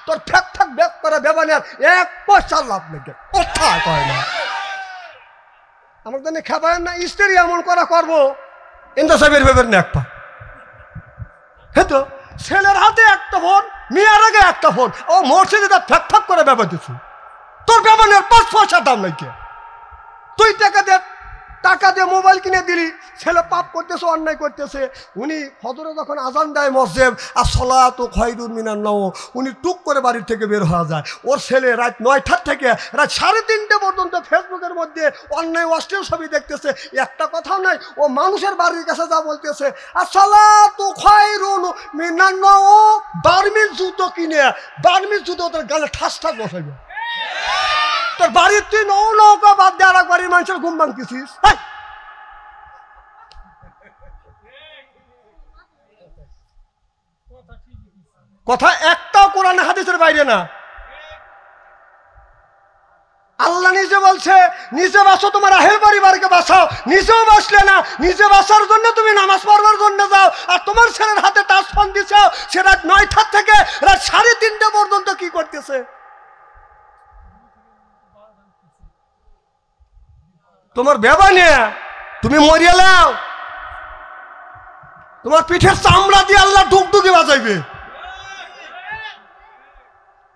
তোর ঠেক ঠেক ব্যাগ করে বেবানের এক পয়সা লাভ নেই, কথা কয় না। আমার জন্য খাবার না, স্ত্রী এমন করা করবো ইন্দা সাহেবের ভেবের না একটা। হ্যাঁ তো, ছেলের হাতে একটা ফোন, মেয়ের আগে একটা ফোন, ও মসজিদে তার ঠেক ঠেক করে বেবা দিচ্ছি, তোর ব্যবহারের 5 পয়সা দাম নাই কে? তুই টাকা দিয়ে মোবাইল কিনে দিলি, ছেলে পাপ করতেছে, অন্যায় করতেছে। উনি ফজরে যখন আজান দেয় মসজিদ, আর সলাতু খায়রুম মিনান নাওম, উনি টুক করে বাড়ির থেকে বের হওয়া যায়। ওর ছেলে রাত 9টা থেকে রাত 3:30 পর্যন্ত ফেসবুকের মধ্যে অন্যায় অশ্লীল ছবি দেখতেছে, একটা কথাও নাই। ও মানুষের বাড়ির কাছে যা বলতেছে, আর সলাতু খায়রুম মিনান নাওম, বার্মিজ জুতো কিনে, বার্মিজ জুতো তোর গালে ঠাস ঠাস বসাইবে। তোর বাড়ির তুই নৌকা বাদ দিয়ে আর এক বাড়ির মানুষের ঘুম ভাঙতেছিস। কথা একটাও কোরআন হাদিসের বাইরে না। আল্লাহ নিজে বলছে, নিজে বাঁচো, তোমার আহেল পরিবারকে বাঁচাও। নিজেও বাঁচলে না, নিজে বাঁচার জন্য তুমি নামাজ পড়বার জন্য যাও, আর তোমার ছেলের হাতে টাচ ফোন দিচ্ছ, সে রাত 9টা থেকে রাত 3:30 পর্যন্ত কি করতেছে? তোমার বেবা নিয়ে তুমি মরিয়া লাও, তোমার পিঠের চামড়া দিয়ে আল্লাহ ডুগডুগি বাজাইবে।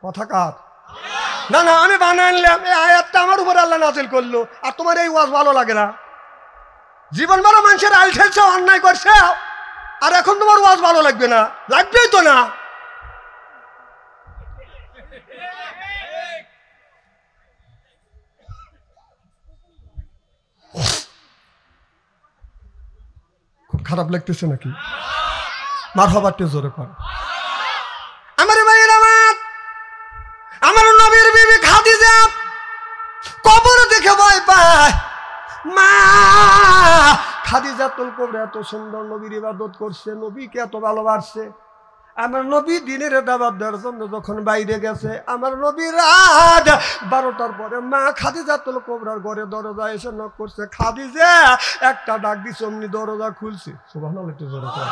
কথা কার? না না, আমি বানাইলাম এই আয়াতটা, আমার উপর আল্লাহ নাজিল করলো, আর তোমার এই ওয়াজ ভালো লাগে না। জীবন বড় মানুষের আইল ঠেলছে, অন্যায় করছে, আর এখন তোমার ওয়াজ ভালো লাগবে না? লাগবেই তো না। খুব খারাপ লাগতেছে নাকি? মারহাবাতে জোরে কর। আমার ভাইয়ের আমার নবীর বিবি খাদিজা কবর দেখে ভয় পায়। মা খাদিজাতুল কুবরা এত সুন্দর নবীর ইবাদত করছে, নবীকে এত ভালোবাসছে। আমার নবী দিনের দাওয়াত দেওয়ার জন্য যখন বাইরে গেছে, আমার নবী রাত 12টার পরে মা খাদিজাতুল কুবরার ঘরে দরজা এসে নক করছে। খাদিজা একটা ডাক দিছে, অমনি দরজা খুলছে। সুবহানাল্লাহ, একটু জোরে কর।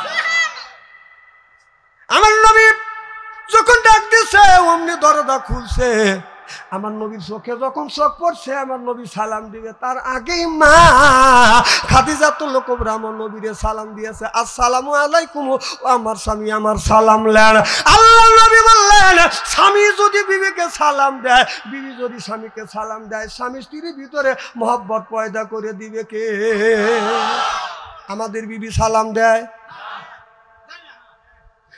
আমার নবী যখন ডাক দিছে অমনি দরজা খুলছে। আমার নবীর চোখে যখন চোখ পড়ছে, আমার নবী সালাম দিবে, তার আগেই মা খাদিজাতুল কুবরা আমার নবীরে সালাম দিয়েছে, আসসালামু আলাইকুম। আমার স্বামী আমার সালাম নেন। আল্লাহ নবী বললেন, স্বামী যদি বিবিকে সালাম দেয়, বিবি যদি স্বামীকে সালাম দেয়, স্বামী স্ত্রীর ভিতরে মহব্বত পয়দা করে দিবে কে? আমাদের বিবি সালাম দেয়?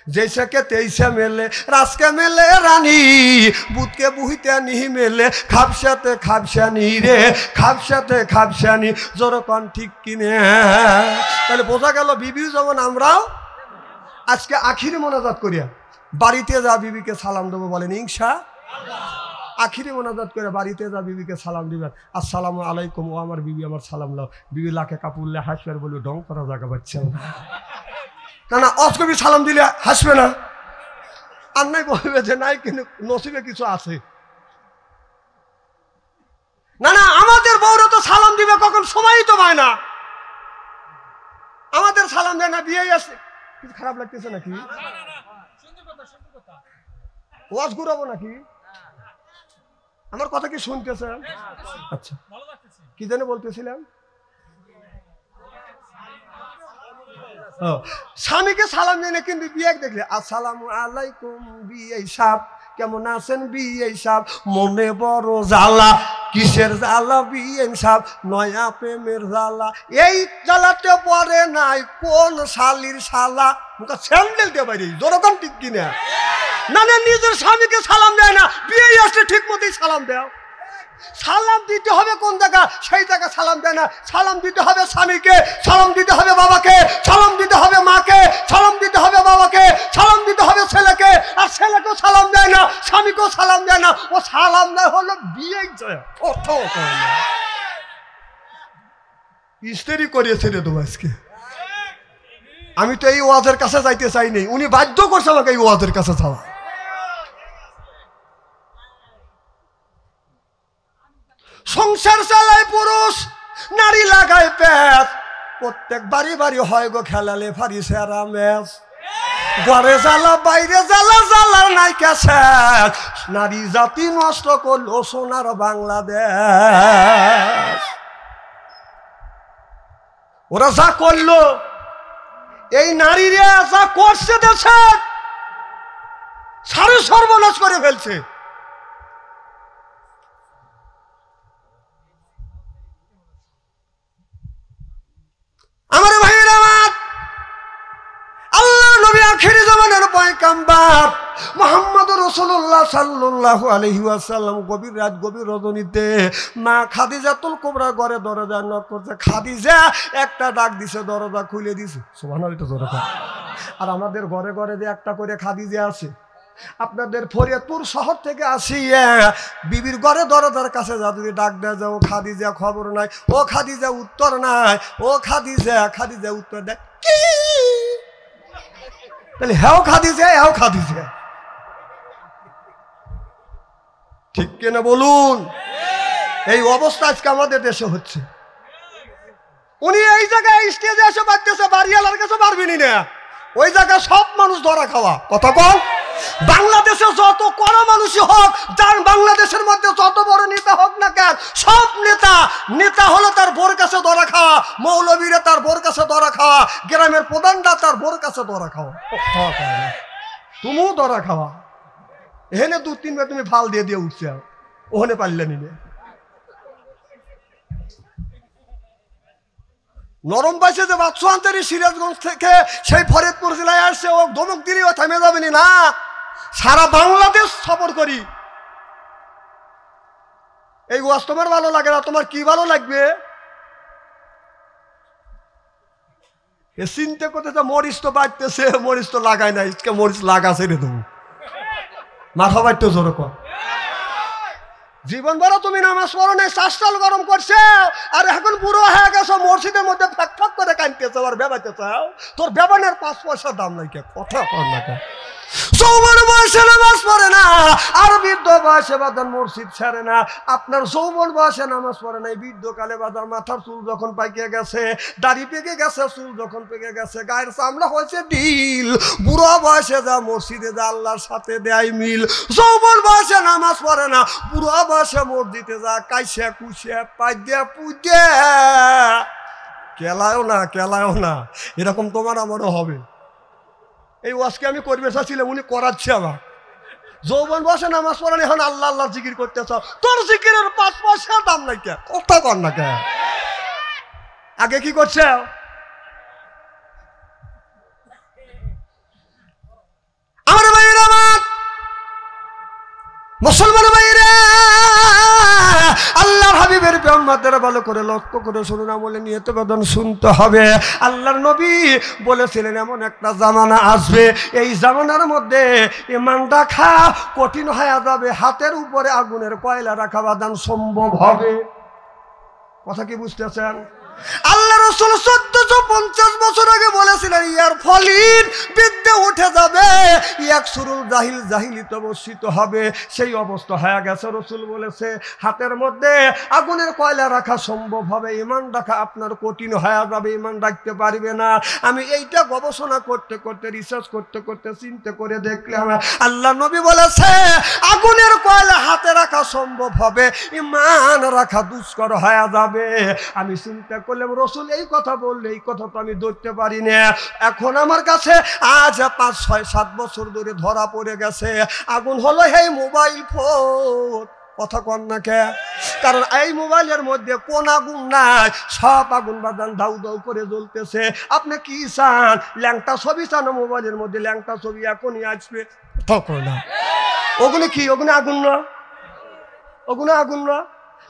जैसे तेईसे मेले राजके मेले रानी बुतके बुहिते नहीं मेले खापसाते खापसानी रे खापसाते खापसानी जरकन ठीक किने ताहले बोझा गेल बिबी जेमन आमराओ आजके आखिरी मोनाजात करिया बाड़ीते जा बिबिके सालाम देबो बोलेन इंशाअल्लाह आखिरी मोनाजात करे बाड़ीते जा बिबिके सालाम दिबेन अस्सलामु आलाइकुम ओ आमार बिबी आमार सालाम लाओ बिबी लाखे कापुरले हासबे बोले ढং करा जागा पाচ্ছে ना ना अजकबी सालाम दिले हासबे ना আর নাই বলবে যে নাই কিন্তু নসিবে কিছু আছে না না আমাদের বউরা তো সালাম দিবে কখন সময়ই তো পায় না আমাদের সালাম দেয় না বিয়েই আছে কিছু খারাপ লাগতেছে নাকি না না না সুন্দর কথা ওয়াজ ঘুরাবো নাকি আমার কথা কি শুনতেছেন আচ্ছা ভালো লাগতেছে কি জানে বলতেছিলাম स्वामी के सालाम देने के बिये देखले अस्सलामु आलाइकुम बिये साहब केमन आছেন বিয়ে সাহেব মনে বড় জ্বালা কিসের জ্বালা বিয়ে সাহেব নয়া প্রেমের জ্বালা এই জ্বালাতে পড়ে নাই কোন শালির শালা মুখে স্যান্ডেল দিয়ে বাইরে জোরকম ঠিক কিনা না না নিজের স্বামীকে সালাম দেয় না বিয়ে আসলে ঠিকমতোই সালাম দাও সালাম দিতে হবে কোন জায়গা সেই জায়গা সালাম দেয় না সালাম দিতে হবে স্বামীকে সালাম দিতে হবে বাবাকে সালাম দিতে হবে মাকে সালাম দিতে হবে বাবাকে সালাম দিতে হবে ছেলেকে আর ছেলেকেও সালাম দেয় না স্বামীকেও সালাম দেয় না ও সালাম দেয় হলো বিয়েই যায় অর্থ ইস্তেরি করিয়েছে রে তোমার আজকে আমি তো এই ওয়াজের কাছে যাইতে চাই নাই উনি বাধ্য করছে আমাকে এই ওয়াজের কাছে যাওয়া संसार चालाय पुरुष नारी लागाय पेट प्रत्येक बारी बारी हय गो खेलाले फारी सेरा मैच घरे जाला बाइरे जाला जालार नायिका शेष नारी जाति नष्ट करलो सोनार बांग्लादेश ओरा जा करलो এই নারীরা যা করছে দেশে সারা সর্বনাশ করে ফেলছে हमारे भाई अल्लाह नबी आखिरी ज़माने पैगम्बर मुहम्मद रसूलुल्लाह सल्लल्लाहु अलैहि वसल्लम गभीर रात गभीर रजनीते मा खादिजातुल कुबरा घरे दरजा नक करছে खादिजा একটা ডাক দিছে দরজা খুলে দিছে সুবহানাল্লাহ তো জোরে আর আমাদের ঘরে ঘরে যে একটা করে খাদিজা আছে আপনাদের ফরিদপুর শহর থেকে আসিয়া বিবির ঘরে দরজার কাছে যদি ডাক দেয় যাও খাদিজা খবর নাই ও খাদিজা উত্তর নাই ও খাদিজা উত্তর দেয় কি তাহলে হ্যাঁ খাদিজা ঠিক কিনা বলুন এই অবস্থা আজকে আমাদের দেশে হচ্ছে উনি এই জায়গায় স্টেজে এসে বাজতেছে বাড়িওয়ালার কাছে পারবেনি না ওই জায়গায় সব মানুষ ধরা খাওয়া কথা বল বাংলাদেশে যত কড়া মানুষই হোক, যার বাংলাদেশের মধ্যে যত বড় নেতা হোক না কেন, সব নেতা হলো তার বোর কাছে ধরা খাওয়া, মৌলবীরা তার বোর কাছে ধরা খাওয়া, গ্রামের প্রধানরা তার বোর কাছে ধরা খাওয়া। তুমিও ধরা খাওয়া। এখানে 2-3 বার তুমি ফাল দিয়ে উঠছে, ওখানে পারলে নিবে। নরম পাইছে যে বাচ্চু আন্তরি সিরাজগঞ্জ থেকে সেই ফরিদপুর জেলায় আসছে, ও ধমক দিলে ও থামে যাবেনি না। সারা বাংলাদেশ সফর করি। এই ওয়াজ তোমার ভালো লাগে না, তোমার কি ভালো লাগবে? চিন্তা করতেছে মরিচ তো বাড়তেছে, মরিচ তো লাগায় না, ইসকে মরিচ লাগাছে রে তুমি। মাথা বাড়তে জোর কর। জীবন বড় তুমি নামাজ পড়ো নাই, শ্বাসটাল গরম করছে, আর এখন বুড়ো হয়ে গেছো, মসজিদের মধ্যে ফ্যাক ফ্যাক করে কাঁদতেছ আর বেবাইতে চাও। তোর বেবানের 5 পয়সার দাম নাই কে? কথা কর না কে? যৌবন বয়সে নামাজ পড়ে না, আর বৃদ্ধ বয়সে বাদান মসজিদ ছাড়ে না। আপনার যৌবন বয়সে নামাজ পড়ে নাই, বৃদ্ধকালে বাদান মাথার চুল যখন পাকিয়ে গেছে, দাড়ি পেকে গেছে, চুল যখন পেকে গেছে, গায়ের চামড়া হয়েছে ঢিল, বুড়ো বয়সে যা মসজিদে যা আল্লাহর সাথে দেয় মিল। যৌবন বয়সে নামাজ পড়ে না, বুড়ো বয়সে মসজিদে যা কাইসে কুসে পাইদে পুইদে কেলায়ও না। এরকম তোমার আমারও হবে। এই ওয়াজকে আমি করবে চাচ্ছিলাম, উনি করাচ্ছে আমার। যৌবন বসে নামাজ পড়েন, এখন আল্লাহ আল্লাহ জিকির করতেছ, তোর জিকিরের 5 পয়সার দাম নাই কে? কথা কর না কে? আগে কি করছে? আমার ভাইয়ের, আমার মুসলমান ভাইয়েরা, আল্লাহর হাবিবের পেগম্বরদের ভালো করে লক্ষ্য করে শুনুন, আমলে নিয়ত বেদন শুনতে হবে। আল্লাহর নবী বলেছিলেন এমন একটা জামানা আসবে, এই জামানার মধ্যে ঈমান রাখা কঠিন হয়ে যাবে, হাতের উপরে আগুনের কয়লা রাখা বাদান সম্ভব হবে। কথা কি বুঝতেছেন? আল্লাহ রাসূল 1450 বছর আগে বলেছিলেন ইয়ার ফলিন বিদ্যে উঠে যাবে, ইয়াকসুরুল জাহিল জাহিলিত বর্ষিত হবে। সেই অবস্থা হয়ে গেছে। রাসূল বলেছে হাতের মধ্যে আগুনের কয়লা রাখা সম্ভব হবে, ঈমান রাখা আপনার কঠিন হয়ে যাবে, ঈমান রাখতে পারবে না। আমি এইটা গবেষণা করতে করতে, রিসার্চ করতে করতে চিন্তা করে দেখলাম আল্লাহ নবী বলেছে আগুনের কয়লা হাতে রাখা সম্ভব হবে, ঈমান রাখা দুষ্কর হয়ে যাবে। আমি চিন্তা করলাম রাসূল এই কথা বললে, এই কথা তো আমি ধরতে পারি না। এখন আমার কাছে আজ 5, 6, 7 বছর ধরে ধরা পড়ে গেছে। আগুন হলো এই মোবাইল ফোন। কথা কন না কে? কারণ এই মোবাইলের মধ্যে কোন আগুন নাই, সব আগুন বাদান দাউ দাউ করে জ্বলতেছে। আপনি কি চান? ল্যাংটা ছবি চান মোবাইলের মধ্যে? ল্যাংটা ছবি এখনই আসবে। তখন না ওগুলো কি? ওগুলো আগুন না, ওগুলো আগুন না।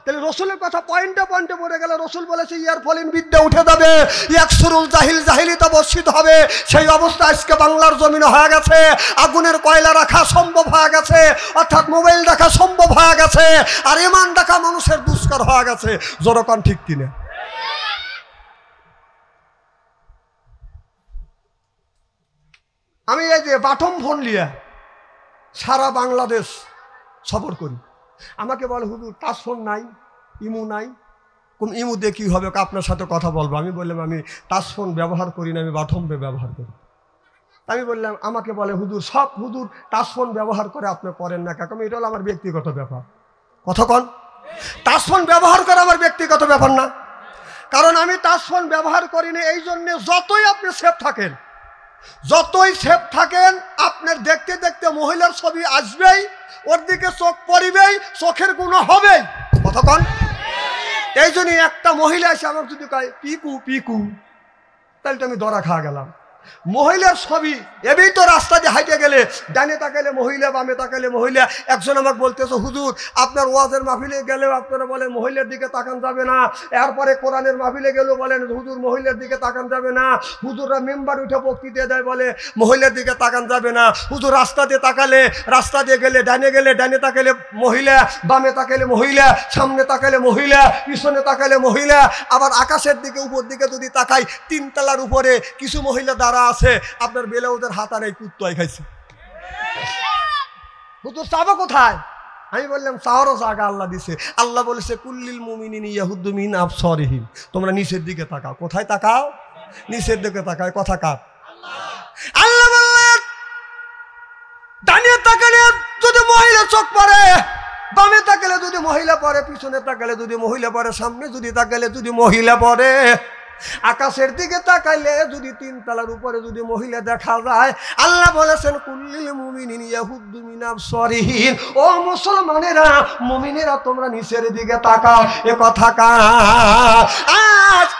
তাহলে রসুলের কথা পয়েন্টে পয়েন্টে পড়ে গেল। রসুল বলেছে ইয়ার ফলিন বিদ্যা উঠে যাবে, ইয়াকসুরুল জাহিল জাহিলিতা বর্ষিত হবে। সেই অবস্থা আজকে বাংলার জমিনে হয়ে গেছে। আগুনের কয়লা রাখা সম্ভব হয়ে গেছে, অর্থাৎ মোবাইল রাখা সম্ভব হয়ে গেছে, আর ঈমান রাখা মানুষের দুষ্কর হয়ে গেছে। জনগণ ঠিক কিনা? আমি এই যে বাটম ফোন নিয়ে সারা বাংলাদেশ সফর করি। আমাকে বলে হুজুর টাচ ফোন নাই, ইমু নাই। ইমু দিয়ে কী হবে? আপনার সাথে কথা বলবো। আমি বললাম আমি টাচ ফোন ব্যবহার করি না, আমি বাটম পে ব্যবহার করি। আমি বললাম, আমাকে বলে হুজুর সব হুজুর টাচ ফোন ব্যবহার করে, আপনি করেন না কাকা? এটা হলো আমার ব্যক্তিগত ব্যাপার। কথা কন, টাচ ফোন ব্যবহার করা আমার ব্যক্তিগত ব্যাপার না। কারণ আমি টাচ ফোন ব্যবহার করি না। এই জন্যে যতই আপনি সেফ থাকেন, আপনার দেখতে দেখতে মহিলার ছবি আসবেই, ওর দিকে চোখ পড়িবেই, চোখের গুণা হবেই। কথা কন। এই জন্য একটা মহিলা এসে আমার যদি কয় পিকু পিকু, তাহলে তো আমি ধরা খাওয়া গেলাম। মহিলার ছবি এবেই তো রাস্তা দিয়ে হাইটে গেলে ডানে তাকাইলে মহিলা, বামে তাকাইলে মহিলা। একজন আমাকে বলতেছে হুজুর আপনার ওয়াজের মাহফিলে গেলেও আপনারা বলেন মহিলার দিকে তাকান যাবে না, এরপরে কোরআনের মাহফিলে গেলেও বলেন হুজুর মহিলার দিকে তাকান যাবে না, হুজুররা মেম্বার উঠে বক্তৃতা দেয় বলে মহিলার দিকে তাকান যাবে না, হুজুর রাস্তা দিয়ে তাকালে, রাস্তা দিয়ে গেলে ডানে তাকাইলে মহিলা, বামে তাকাইলে মহিলা, সামনে তাকাইলে মহিলা, পিছনে তাকাইলে মহিলা। আবার আকাশের দিকে উপর দিকে যদি তাকাই, 3 তলার উপরে কিছু মহিলা দাঁড়া আছে, আপনার বেলে ওদের হাতা নেই, কুত্তায় খাইছে। হুজুর চাবো কোথায়? আমি বললাম চাওয়ারও জায়গা আল্লাহ দিছে। আল্লাহ বলেছে কুল্লিল মুমিনিনা ইয়াহুদ্দু মিন আবসারিহিম, তোমরা নিচের দিকে তাকাও। কোথায় তাকাও? নিচের দিকে তাকায়। কথা কার? আল্লাহ বললেন চোখ পড়ে, বামে তাকালে যদি মহিলা পড়ে, পিছনে তাকালে যদি মহিলা পড়ে, সামনে যদি তাকালে যদি মহিলা পড়ে, আকাশের দিকে তাকাইলে যদি 3 তলার উপরে যদি মহিলা দেখা যায়, আল্লাহ বলেছেন কুল্লিল মুমিনিন ইয়াহুদ্দু মিন আবসারিহিম, ও মুসলমানেরা, মুমিনেরা তোমরা নিচের দিকে তাকাও। এ কথা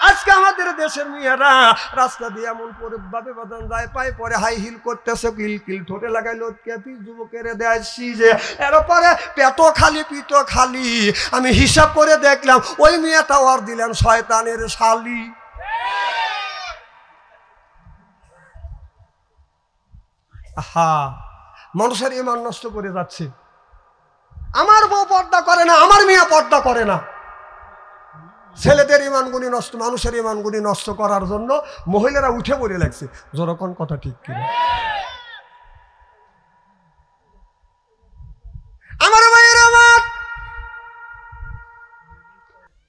আজকে আমাদের দেশের মেয়েরা রাস্তা দিয়ে এমন পরে ভাবে বাদান যায়, পায়ে পরে হাই হিল করতেছে, কিল ঠোঁটে লাগাই লটকে পিস যুবকের দেয় সিজে, এরপরে পেট খালি পিঠ খালি। আমি হিসাব করে দেখলাম ওই মেয়েটা ওর দিলেন শয়তানের শালি। আহা, মানুষের ইমান নষ্ট করে যাচ্ছে। আমার বউ পর্দা করে না, আমার মেয়ে পর্দা করে না। ছেলেদের ইমানগুলি নষ্ট, মানুষের ইমানগুলি নষ্ট করার জন্য মহিলারা উঠে পড়ে লাগছে। যখন কথা ঠিক কিনা? আমার মায়ের আমার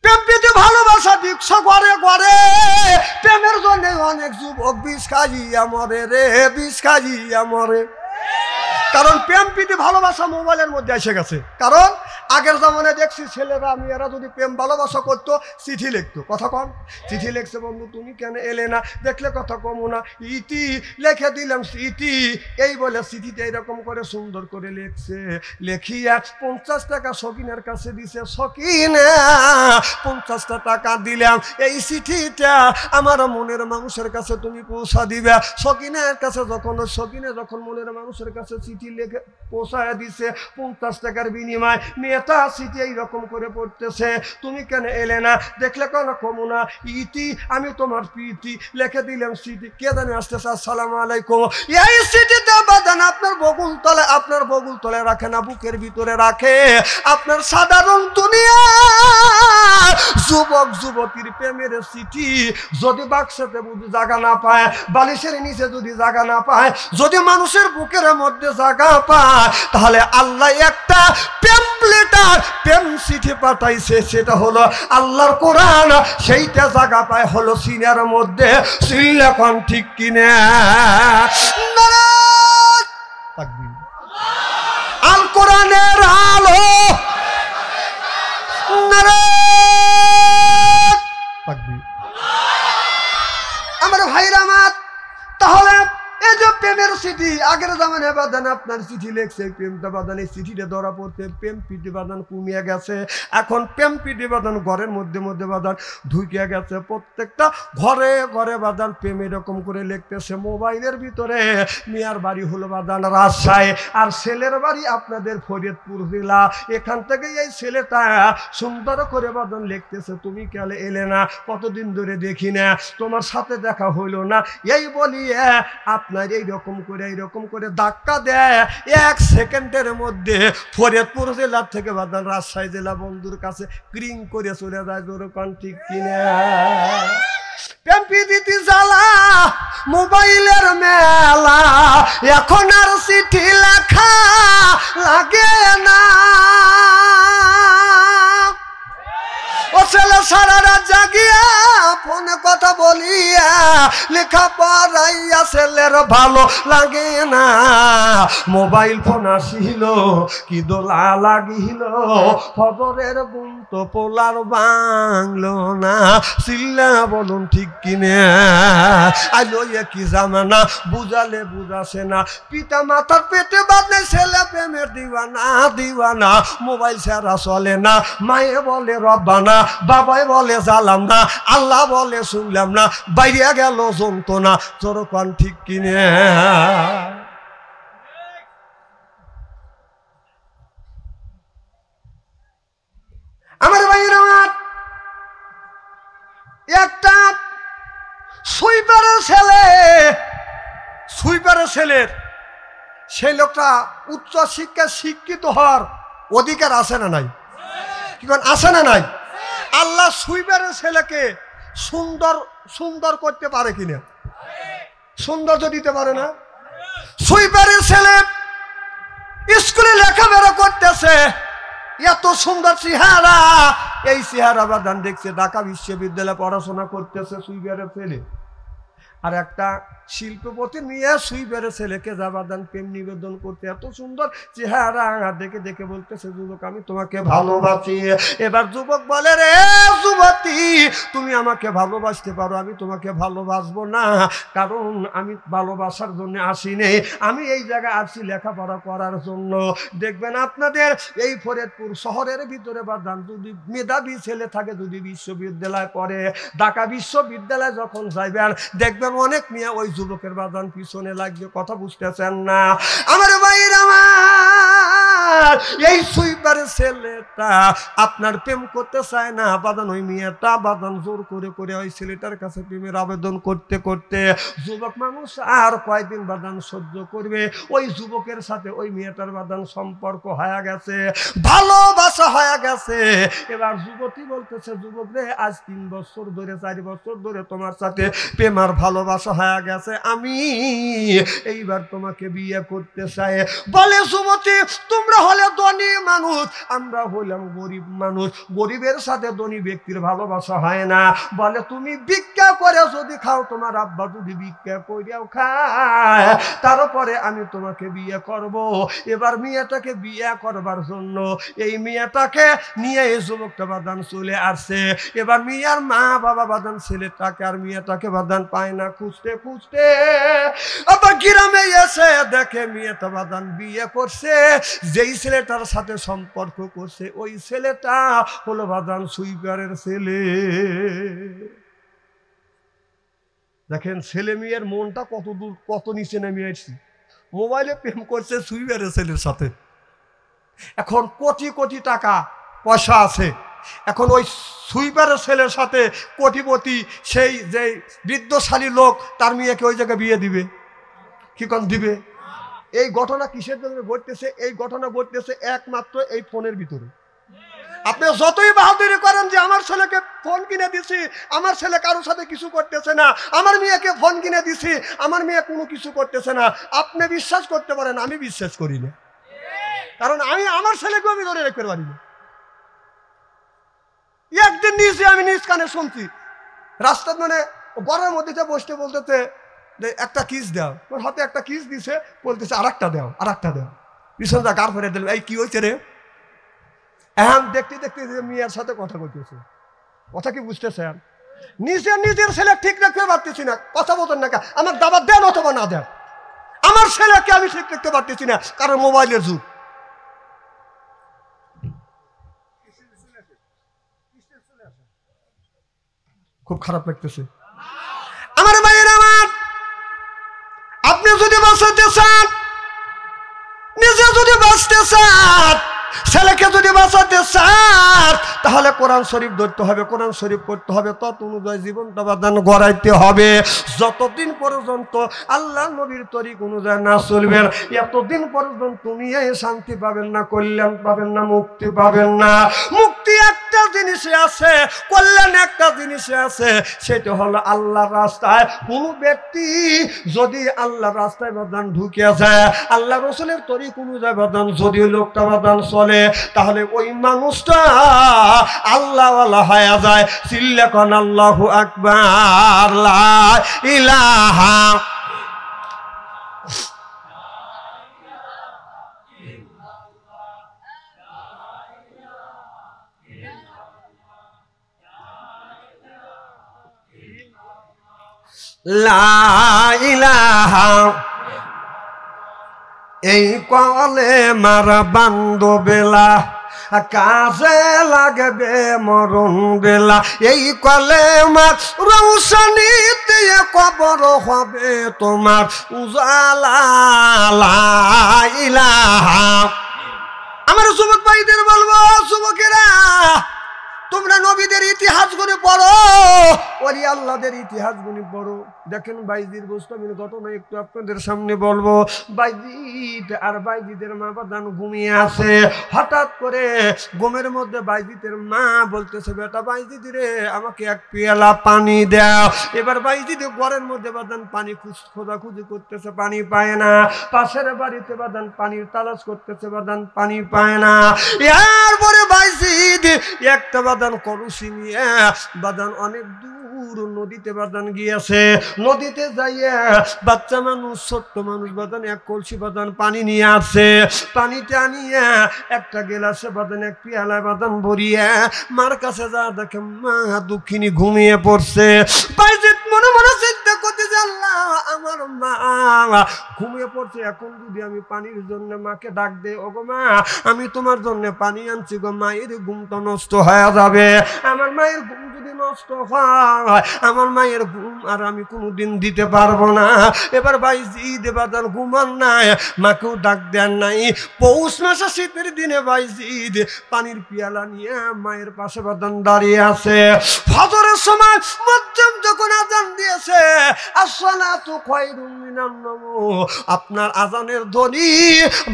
প্রেমপ্রীতি ভালোবাসা দীক্ষ করে করে, প্রেমের জন্য অনেক যুবক বিষ খাইয়া মরে রে, বিষ খাইয়া মরে। কারণ প্রেম প্রীতি ভালোবাসা মোবাইলের মধ্যে এসে গেছে। কারণ আগের জামানায় দেখছি ছেলেরা মেয়েরা যদি প্রেম ভালোবাসা করতো চিঠি লিখতো। কথা কন, চিঠি লিখছে, বন্ধু তুমি কেন এলে না, দেখলে কথা কমো না, ইতি লিখে দিলাম চিঠি, এই বলে চিঠিটা এরকম করে সুন্দর করে লিখছে, লেখিয়া 50 টাকা সকিনের কাছে দিছে, সকিনে 50 টাকা দিলাম, এই চিঠিটা আমার মনের মানুষের কাছে তুমি পৌঁছা দিবে। সকিনের কাছে সকিনে যখন মনের মানুষের কাছে চিঠি লিখে পৌঁছায় দিছে 50 টাকার বিনিময়, মেয়েটা চিঠি এইরকম করে পড়তেছে, তুমি কেন এলে না, দেখলে কেন কমো না, ইতি আমি তোমার প্রীতি, লিখে দিলাম চিঠি। কে জানে আসতেছে, আসসালামু আলাইকুম। এই চিঠিতে বাদান আপনার বগুল তলে রাখে না, বুকের ভিতরে রাখে। আপনার সাধারণ দুনিয়া যুবক যুবতীর প্রেমের চিঠি যদি বাক্সতে বুঝি জায়গা না পায়, বালিশের নিচে যদি জায়গা না পায়, যদি মানুষের বুকের মধ্যে জায়গা পায়, তাহলে আল্লাহ একটা প্রেম চিঠি পাঠাইছে, সেটা হলো আল্লাহর কোরআন। সেইটা জায়গা পায় হলো সিনার মধ্যে। সিল্লাখন ঠিক কিনা? আল কোরআনের আলো, আমার ভাইরা আমার, তাহলে এই যে প্রেমের চিঠি আগের জামানায় বাদান আপনার চিঠি লেখছে, প্রেমটা বাদান এই চিঠিটা ধরা পড়তে প্রেম প্রীতি বাদান কমিয়ে গেছে। এখন প্রেম প্রীতি বাদান ঘরের মধ্যে বাদান ঢুকিয়ে গেছে। প্রত্যেকটা ঘরে ঘরে বাদান প্রেম এরকম করে লিখতেছে মোবাইলের ভিতরে। মেয়ার বাড়ি হলো বাদান রাজশাহী, আর ছেলের বাড়ি আপনাদের ফরিদপুর জেলা। এখান থেকে এই ছেলেটা সুন্দর করে বাদান লিখতেছে, তুমি কেন এলে না, কতদিন ধরে দেখি না, তোমার সাথে দেখা হইলো না, এই বলিয়ে আপনার এইরকম করে ধাক্কা দেয়। 1 সেকেন্ডের মধ্যে ফরিদপুর জেলা থেকে বাদান রাজশাহী জেলা বন্ধুর কাছে ক্রিং করে চলে যায়। যেরকম ঠিক কিনা? প্রেম প্রীতি জ্বালা, মোবাইলের মেলা, এখন আর চিঠি লেখা লাগে না। ও ছেলে সারা রাত জাগিয়া ফোনে কথা বলিয়া লেখা পড়াইয়া ছেলের ভালো লাগে না। মোবাইল ফোন আসিল কি দোলা লাগিল, খবরের গুণ তো পোলার বাংলো না। চিল্লা বলুন ঠিক কিনে? আইলো কি জামানা, বুঝালে বুঝাছে না। পিতা মাতার পেটে বাঁধে ছেলে প্রেমের দিওয়ানা। মোবাইল ছাড়া চলে না। মায়ে বলে রব্বানা, বাবাই বলে জালাম না, আল্লাহ বলে শুনলাম না, বাইরে গেল যন্ত্রণা। যেরকম ঠিক কিনে? আমার ভাইরা, একটা সুইপারের ছেলের সেই লোকটা উচ্চ শিক্ষায় শিক্ষিত হওয়ার অধিকার আছে না নাই? কি আছে না নাই? আল্লাহ সুইপারের ছেলেকে সুন্দর করতে পারে কিনা? সৌন্দর্য দিতে পারে না? সুইপারের ছেলে স্কুলে লেখাপড়া করতেছে, এত সুন্দর চেহারা, এই চেহারা বাদান দেখছে ঢাকা বিশ্ববিদ্যালয়ে পড়াশোনা করতেছে সুইপারের ছেলে। আর একটা শিল্পপতি নিয়ে সুইপারের ছেলেকে যাবাদান প্রেম নিবেদন করতে, এত সুন্দর চেহারা দেখে দেখে বলতেছে, যুবক আমি তোমাকে ভালোবাসি। এবার যুবক বলে, রে যুবতী তুমি আমাকে ভালোবাসতে পারো, আমি তোমাকে ভালোবাসবো না, কারণ আমি ভালোবাসার জন্য আসিনি, আমি এই জায়গায় আসছি লেখাপড়া করার জন্য। দেখবেন আপনাদের এই ফরিদপুর শহরের ভিতরে বাদান যদি মেধাবী ছেলে থাকে, যদি বিশ্ববিদ্যালয় পড়ে, ঢাকা বিশ্ববিদ্যালয় যখন যাইবেন দেখবেন অনেক মেয়ে ওই যুবকের বাদান পিছনে লাগবে। কথা বুঝতেছেন না আমার ভাইরা? আমার এই সুইপারের ছেলেটা আপনার প্রেম করতে চায় না বাদান, ওই মেয়েটা বাদান জোর করে করে ওই ছেলেটার কাছে প্রেমের আবেদন করতে করতে যুবক মানুষ আর কয়দিন বাদান সহ্য করবে, ওই যুবকের সাথে ওই মেয়েটার বাদান সম্পর্ক হয়ে গেছে, ভালোবাসা হয়ে গেছে। এবার যুবতী বলতেছে, যুবক রে আজ 3 বছর ধরে 4 বছর ধরে তোমার সাথে প্রেম আর ভালোবাসা হয়ে গেছে, আমি এইবার তোমাকে বিয়ে করতে চাই। বলে যুবতী, তোমরা হলে ধনী মানুষ, আমরা হলাম গরিব মানুষ, গরিবের সাথে ধনী ব্যক্তির ভালোবাসা হয় না। বলে তুমি ভিক্ষা করে যদি খাও, তোমার আব্বা যদি ভিক্ষা করেও খায়, তারপরে আমি তোমাকে বিয়ে করব। এবার মেয়েটাকে বিয়ে করবার জন্য এই মেয়েটাকে নিয়ে এই যুবকটা বাদান চলে আসছে। এবার মেয়ের মা বাবা বাদান ছেলেটাকে আর মেয়েটাকে বাদান পায় না, খুঁজতে খুঁজতে আবার গ্রামে এসে দেখে মেয়েটা বাদান বিয়ে করছে, যেই ছেলেটার সাথে সম্পর্ক করছে ওই ছেলেটা হলো বাদান সুইপারের ছেলে। দেখেন ছেলে মেয়ের মনটা কত দূর, কত নিচে নেমে আসছে। মোবাইলে প্রেম করছে সুইপারের ছেলের সাথে, এখন কোটি কোটি টাকা পয়সা আছে, এখন ওই সুইপারের ছেলের সাথে কোটিপতি সেই যে বৃদ্ধশালী লোক তার মেয়েকে ওই জায়গায় বিয়ে দিবে? কি কম দিবে? এই ঘটনা কিসের জন্য ঘটতেছে? এই ঘটনা ঘটতেছে একমাত্র এই ফোনের ভিতরে। আপনি যতই বাহাদুরি করেন যে আমার ছেলেকে ফোন কিনে দিছি, আমার ছেলে কারোর সাথে কিছু করতেছে না, আমার মেয়েকে ফোন কিনে দিছি, আমার মেয়ে কোনো কিছু করতেছে না, আপনি বিশ্বাস করতে পারেন, আমি বিশ্বাস করি না, কারণ আমি আমার ছেলেকেও আমি ধরে রাখতে পারি না। একদিন নিজে আমি নিজ কানে শুনছি, রাস্তার মানে ঘরের মধ্যে বসতে বলতেছে একটা কিস দাও, হাতে একটা কিস দিছে, বলতেছে আর একটা দাও, আর একটা দাও, পিছন যা গার ফেরে দিল, এই কি হয়েছে রে? এখন দেখতে দেখতে মেয়ের সাথে কথা বলতেছে, কথা কি বুঝতেছেন? নিজের ছেলে ঠিক রাখতে পারতেছি না, কথা বলতেন না, আমার দাবার দেন অথবা না দেন, আমার ছেলেকে আমি ঠিক রাখতে পারতেছি না, কারণ মোবাইলের যুগ। খুব খারাপ লাগতেছে আমার ভাইয়ের আমার। আপনি যদি বাঁচাতে চান, নিজে যদি বাঁচতে চান, ছেলেকে যদি বাঁচাতে চান, তাহলে কোরআন শরীফ ধরতে হবে, কোরআন শরীফ পড়তে হবে, তত অনুযায়ী জীবনটা বাদান গড়াইতে হবে। যতদিন পর্যন্ত আল্লাহ নবীর তরিক অনুযায়ী না চলবেন, এতদিন পর্যন্ত তুমি এই শান্তি পাবেন না, কল্যাণ পাবেন না, মুক্তি পাবেন না। মুক্তি একটা জিনিসে আছে, কল্যাণ একটা জিনিসে আছে, সেটা হলো আল্লাহর রাস্তায়। কোন ব্যক্তি যদি আল্লাহর রাস্তায় বাদান ঢুকে যায়, আল্লাহ রসুলের তরিক অনুযায়ী বাদান যদি লোকটা বাদান চলে, তাহলে ওই মানুষটা আল্লাহওয়ালা হয়ে যায়। চিল্লা কোন আল্লাহু আকবার, লা ইলাহা লা ইলাহা। এই কলে মারা বান্ধবেলা কাজে লাগবে মরণ বেলা, এই কলে মার রৌশনি দিয়ে কবর হবে তোমার উজালা, লা ইলাহা। আমার যুবক ভাইদের বলবো, যুবকেরা তোমরা নবীদের ইতিহাস গুলো পড়ো, ওলি আল্লাহদের ইতিহাস গুলো পড়ো। দেখেন বাইজির গোস্তামির ঘটনা একটু আপনাদের সামনে বলবো। বাইজিদ আর বাইজিদের মা বাদান ঘুমিয়ে আছে, হঠাৎ করে ঘুমের মধ্যে বাইজিদের মা বলতেছে, বেটা বাইজিদ রে আমাকে এক পেয়ালা পানি দাও। এবার বাইজিদ ঘরের মধ্যে বাদান পানি খোঁজাখুঁজি করতেছে, পানি পায় না। পাশের বাড়িতে বাদান পানির তালাশ করতেছে, বাদান পানি পায় না। এরপরে বাইজিদ একটা বাদান কলসি নিয়ে বাদান অনেক দূর দূর নদীতে বাদান গিয়েছে। নদীতে যাইয়া বাচ্চা মানুষ ছোট্ট মানুষ বাদান এক কলসি বাদান পানি নিয়ে আসে। পানিটা নিয়ে একটা গেলাসে বাদান এক পেয়ালায় বাদান ভরিয়া মার কাছে যা দেখে মা দুঃখিনী ঘুমিয়ে পড়ছে। বাইজিদ মনে মনে চিন্তা করতেছে, আল্লাহ আমার মা ঘুমিয়ে পড়ছে, এখন যদি আমি পানির জন্য মাকে ডাক দে, ওগো মা আমি তোমার জন্য পানি আনছি গো, মায়ের ঘুম তো নষ্ট হয়ে যাবে। আমার মায়ের ঘুম যদি নষ্ট হয়, আমার মায়ের ঘুম আর আমি কোনোদিন দিতে পারবো না। এবার বাইজিদ বাদান ঘুমান নাই, মাকেও ডাক দেন নাই। পৌষ মাসে শীতের দিনে বাইজিদ পানির পিয়ালা নিয়ে মায়ের পাশে বাদান দাঁড়িয়ে আছে। ফজরের সময় মুয়াজ্জিন যখন আজান দিয়েছে, আসসালাতু খায়রুম মিনান নাওম, আপনার আজানের ধ্বনি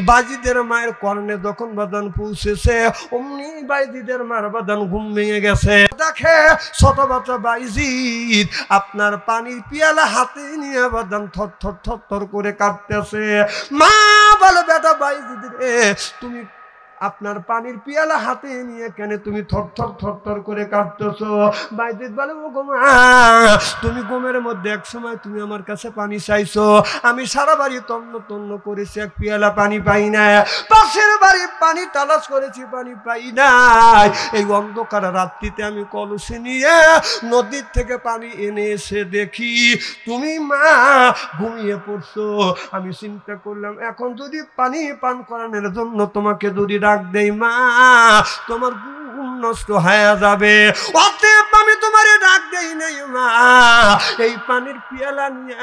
বাইজিদের মায়ের কর্ণে যখন বাদান পৌঁছেছে, অমনি বাইজিদের মার বাদান ঘুম ভেঙে গেছে। দেখে ছোট বাচ্চা বাইজিদ আপনার পানির পিয়ালা হাতে নিয়ে বাদান থর থর থর থর করে কাঁপতেছে। মা বলে, বেটা বাইজিদ রে, তুমি আপনার পানির পিয়ালা হাতে নিয়ে কেন তুমি থর থর থর থর করে কাঁপতেছো? বাইজিদ বলে, ও গো মা, তুমি ঘুমের মধ্যে এক সময় তুমি আমার কাছে পানি চাইছো, আমি সারা বাড়ি তন্ন তন্ন করেছি, এক পিয়ালা পানি পাই না। পাশের বাড়ি পানি তালাশ করেছি, পানি পাই নাই। এই অন্ধকার রাত্রিতে আমি কলসি নিয়ে নদীর থেকে পানি এনে এসে দেখি তুমি মা ঘুমিয়ে পড়ছো। আমি চিন্তা করলাম, এখন যদি পানি পান করানোর জন্য তোমাকে যদি ডাক দেই মা, তোমার ঘুম নষ্ট হয়ে যাবে। অতএব আমি তোমারে ডাক দেই নাই মা। এই পানির পিয়ালা নিয়ে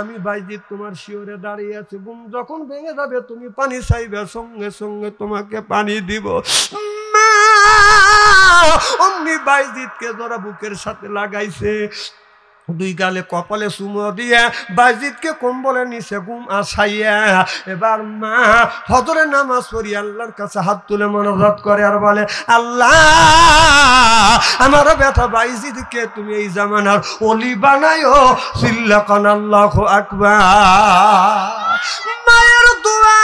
আমি বাইজিদ তোমার শিওরে দাঁড়িয়ে আছি, ঘুম যখন ভেঙে যাবে তুমি পানি চাইবে, সঙ্গে সঙ্গে তোমাকে পানি দিব। মা অমনি বাইজিদকে ধরা বুকের সাথে লাগাইছে, দুই গালে কপালে চুমো দিয়ে বাইজিদকে কম্বলে নিচে ঘুম আসাইয়া এবার মা ফজরের নামাজ পড়ি আল্লাহর কাছে হাত তুলে মোনাজাত করে আর বলে, আল্লাহ আমার বেটা বাইজিদকে তুমি এই জামানার ওলি বানায়ো। চিল্লাকান আল্লাহু আকবার। মায়ের দোয়া